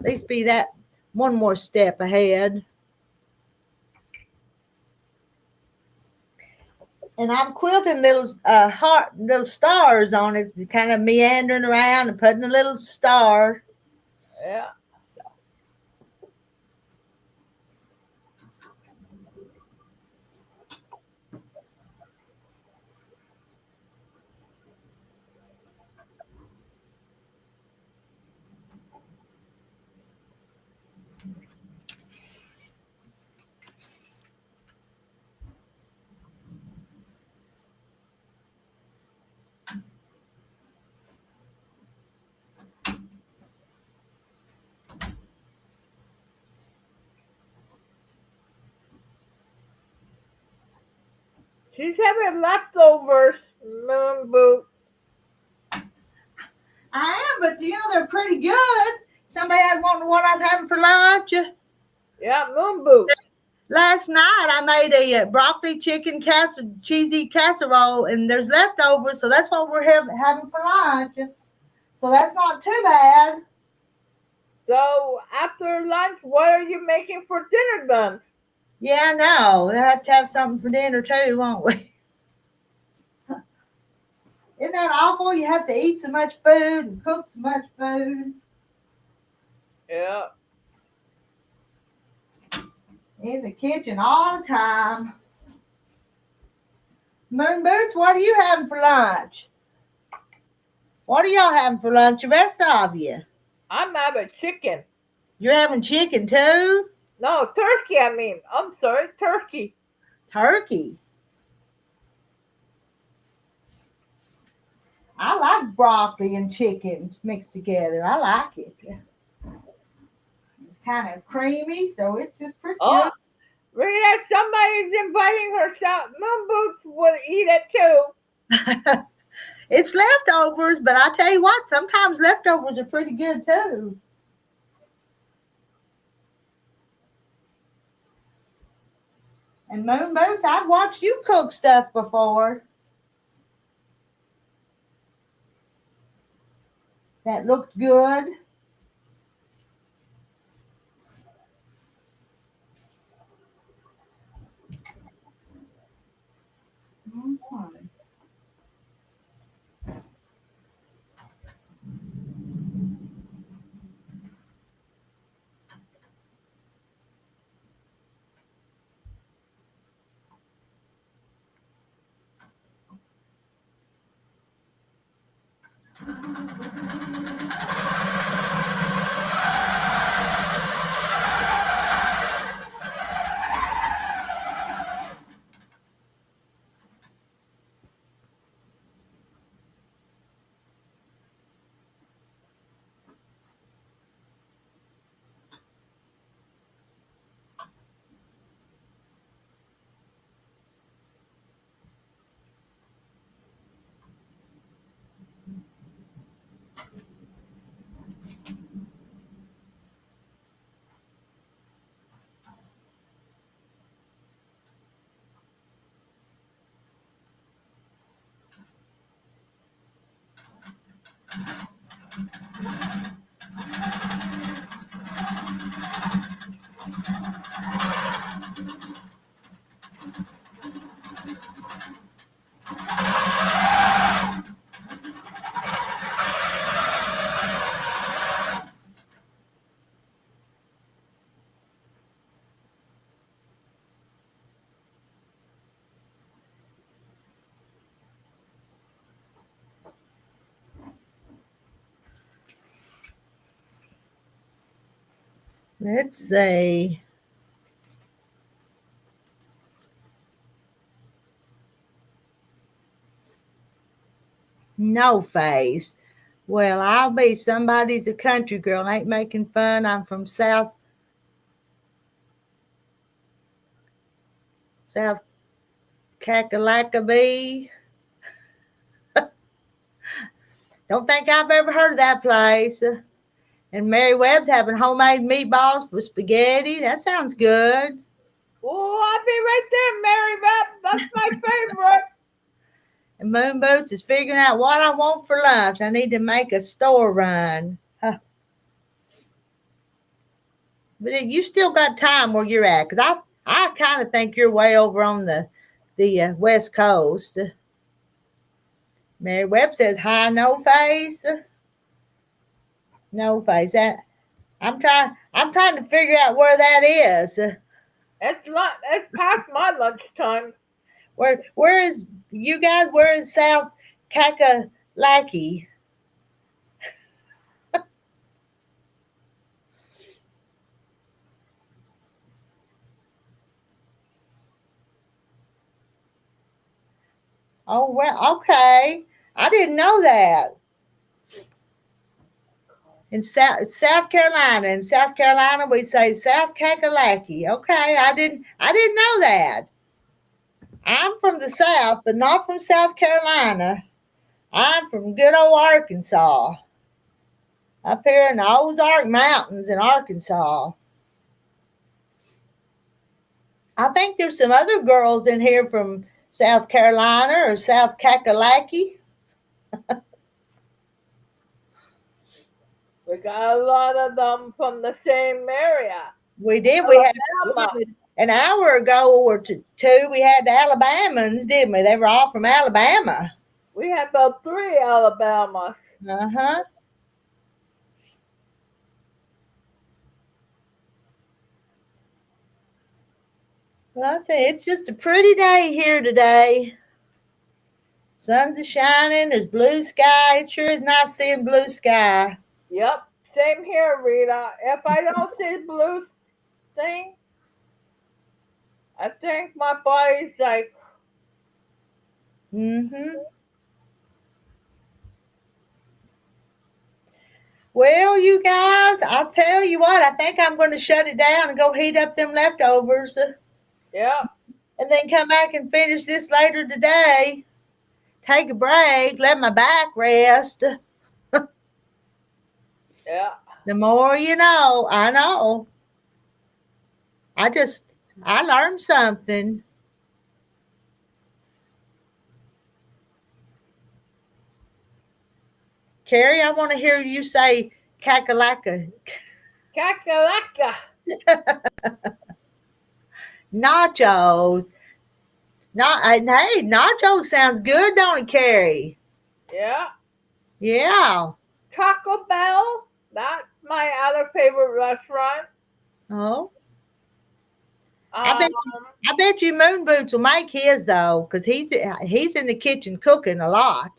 At least be that one more step ahead. And I'm quilting little little stars on it, kind of meandering around and putting a little star. Yeah. She's having leftovers, moon boots. I am, but they're pretty good. Somebody had what I'm having for lunch. Yeah, moon boots. Last night I made a broccoli chicken cheesy casserole, and there's leftovers, so that's what we're having for lunch. So that's not too bad. So after lunch, what are you making for dinner then? Yeah, I know. We'll have to have something for dinner too, won't we? Isn't that awful? You have to eat so much food and cook so much food Yeah. in the kitchen all the time. Moon Boots, what are you having for lunch? What are y'all having for lunch, the rest of you? I'm having chicken. You're having chicken too? No, turkey, I mean. I'm sorry, turkey. Turkey. I like broccoli and chicken mixed together. I like it. It's kind of creamy, so it's just pretty Oh, Rita, somebody's inviting herself. Moon Boots will eat it too. good. It's leftovers, but I tell you what, sometimes leftovers are pretty good too. And Moon Boots, I've watched you cook stuff before that looked good. Mhm. Let's see. No face. Well, I'll be somebody's a country girl. Ain't making fun. I'm from South Kakalakabee. Don't think I've ever heard of that place. And Mary Webb's having homemade meatballs for spaghetti. That sounds good. Oh, I'll be right there, Mary Beth. That's my favorite. And Moon Boots is figuring out what I want for lunch. I need to make a store run. Huh. But you still got time where you're at, because I kind of think you're way over on the West Coast. Mary Webb says, hi, no face. No face. I'm trying to figure out where that is. It's past my lunchtime. Where is you guys? Where is South Kakalaki? Oh well, okay. I didn't know that. In South Carolina, we say South Kakalaki. Okay, I didn't know that. I'm from the South, but not from South Carolina. I'm from good old Arkansas, up here in the Ozark Mountains in Arkansas. I think there's some other girls in here from South Carolina or South Kakalaki. We got a lot of them from the same area. We did. We had an hour ago or two. We had the Alabamans, didn't we? They were all from Alabama. We had about 3 Alabamas. Uh-huh. Well, I say it's just a pretty day here today. Sun's a shining. There's blue sky. It sure is nice seeing blue sky. Yep, same here, Rita. If I don't see blue thing, I think my body's like. Mm-hmm. Well, you guys, I'll tell you what, I think I'm going to shut it down and go heat up them leftovers. Yeah. And then come back and finish this later today. Take a break, let my back rest. Yeah. The more you know, I know. I learned something. Carrie, I want to hear you say kakalaka. Kakalaka. Nachos. Hey, nachos sounds good, don't it, Carrie? Yeah. Yeah. Taco Bell. That's my other favorite restaurant. Oh. I bet you Moon Boots will make his though, because he's in the kitchen cooking a lot.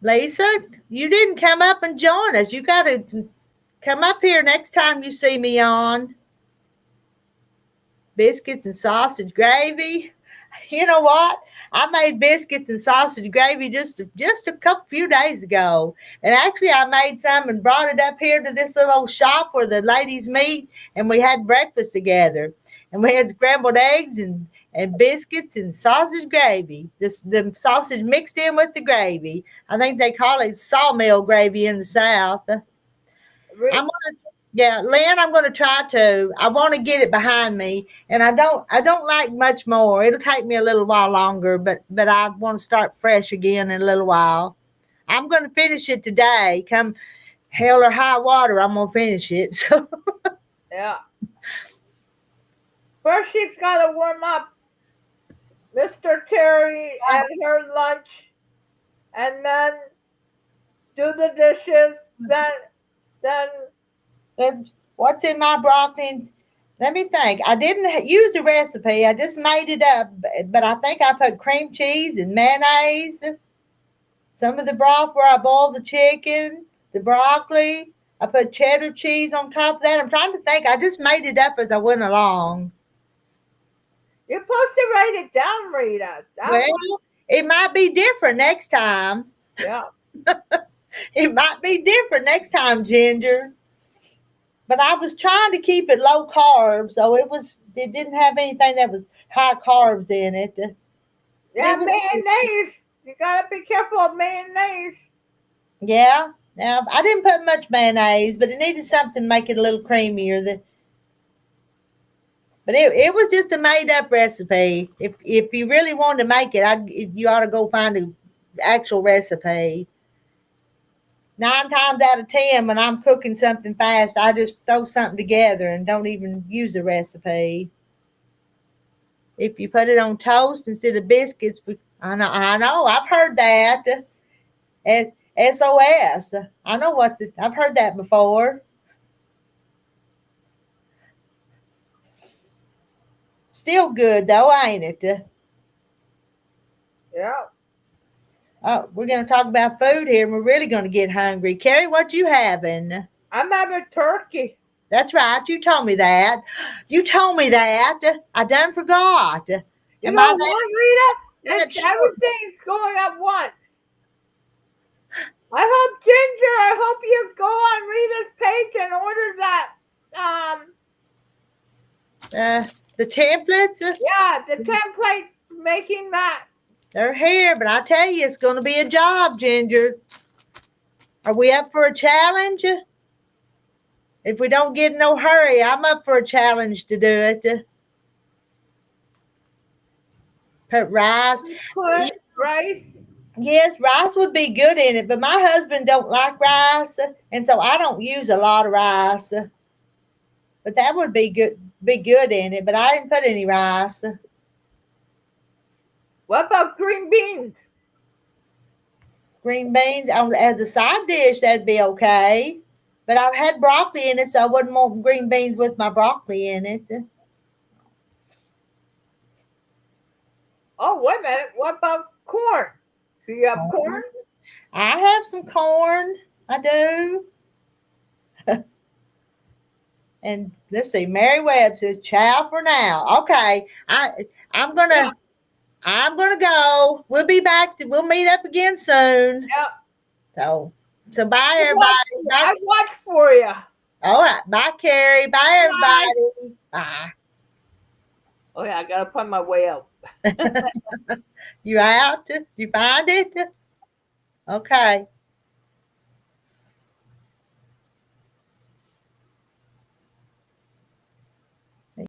Lisa, you didn't come up and join us. You got to come up here next time you see me on. Biscuits and sausage gravy. You know what? I made biscuits and sausage gravy just a few days ago. And actually I made some and brought it up here to this little shop where the ladies meet, and we had breakfast together. And we had scrambled eggs and biscuits and sausage gravy. The sausage mixed in with the gravy. I think they call it sawmill gravy in the South. Lynn, I'm gonna try to. I want to get it behind me, and I don't like much more. It'll take me a little while longer, but I want to start fresh again in a little while. I'm gonna finish it today. Come hell or high water, I'm gonna finish it. So Yeah. First, she's got to warm up Mr. Terry and her lunch, and then do the dishes. Then then what's in my broccoli? Let me think. I didn't use a recipe. I just made it up. But I think I put cream cheese and mayonnaise. Some of the broth where I boiled the chicken, the broccoli. I put cheddar cheese on top of that. I'm trying to think. I just made it up as I went along. you're supposed to write it down, Rita. Well, it might be different next time. Yeah. It might be different next time, Ginger. But I was trying to keep it low carb, so it didn't have anything that was high carbs in it. Yeah, It was mayonnaise. You gotta be careful of mayonnaise. yeah. Now I didn't put much mayonnaise, but it needed something to make it a little creamier. But it was just a made up recipe. If you really wanted to make it, you ought to go find an actual recipe. 9 times out of 10, when I'm cooking something fast, I just throw something together and don't even use a recipe. If you put it on toast instead of biscuits, I know, I've heard that. SOS. I know I've heard that before. Still good though, ain't it? Yeah. Oh, we're going to talk about food here, and we're really going to get hungry. Carrie, what you having? I'm having turkey. That's right. You told me that. You told me that. I done forgot. You Am know I what, Rita? that short? Everything's going at once. I hope Ginger. I hope you go on Rita's page and order that. The templates? Yeah, the template making that. They're here, but I tell you, it's going to be a job, Ginger. Are we up for a challenge? If we don't get in no hurry, I'm up for a challenge to do it. Put rice. Put rice. Yes, rice would be good in it, but my husband don't like rice, and so I don't use a lot of rice. But that would be good in it, but I didn't put any rice. What about green beans? Green beans as a side dish, that'd be okay. But I've had broccoli in it, so I wouldn't want green beans with my broccoli in it. Oh, wait a minute. What about corn? Do you have corn? I have some corn. I do. And let's see, Mary Webb says, "Ciao for now." Okay, I'm gonna go. We'll be back. We'll meet up again soon. Yep. So bye everybody. Bye. I watch for you. All right, bye Carrie. Bye everybody. Bye. Oh yeah, I gotta find my way out. You out? You find it? Okay.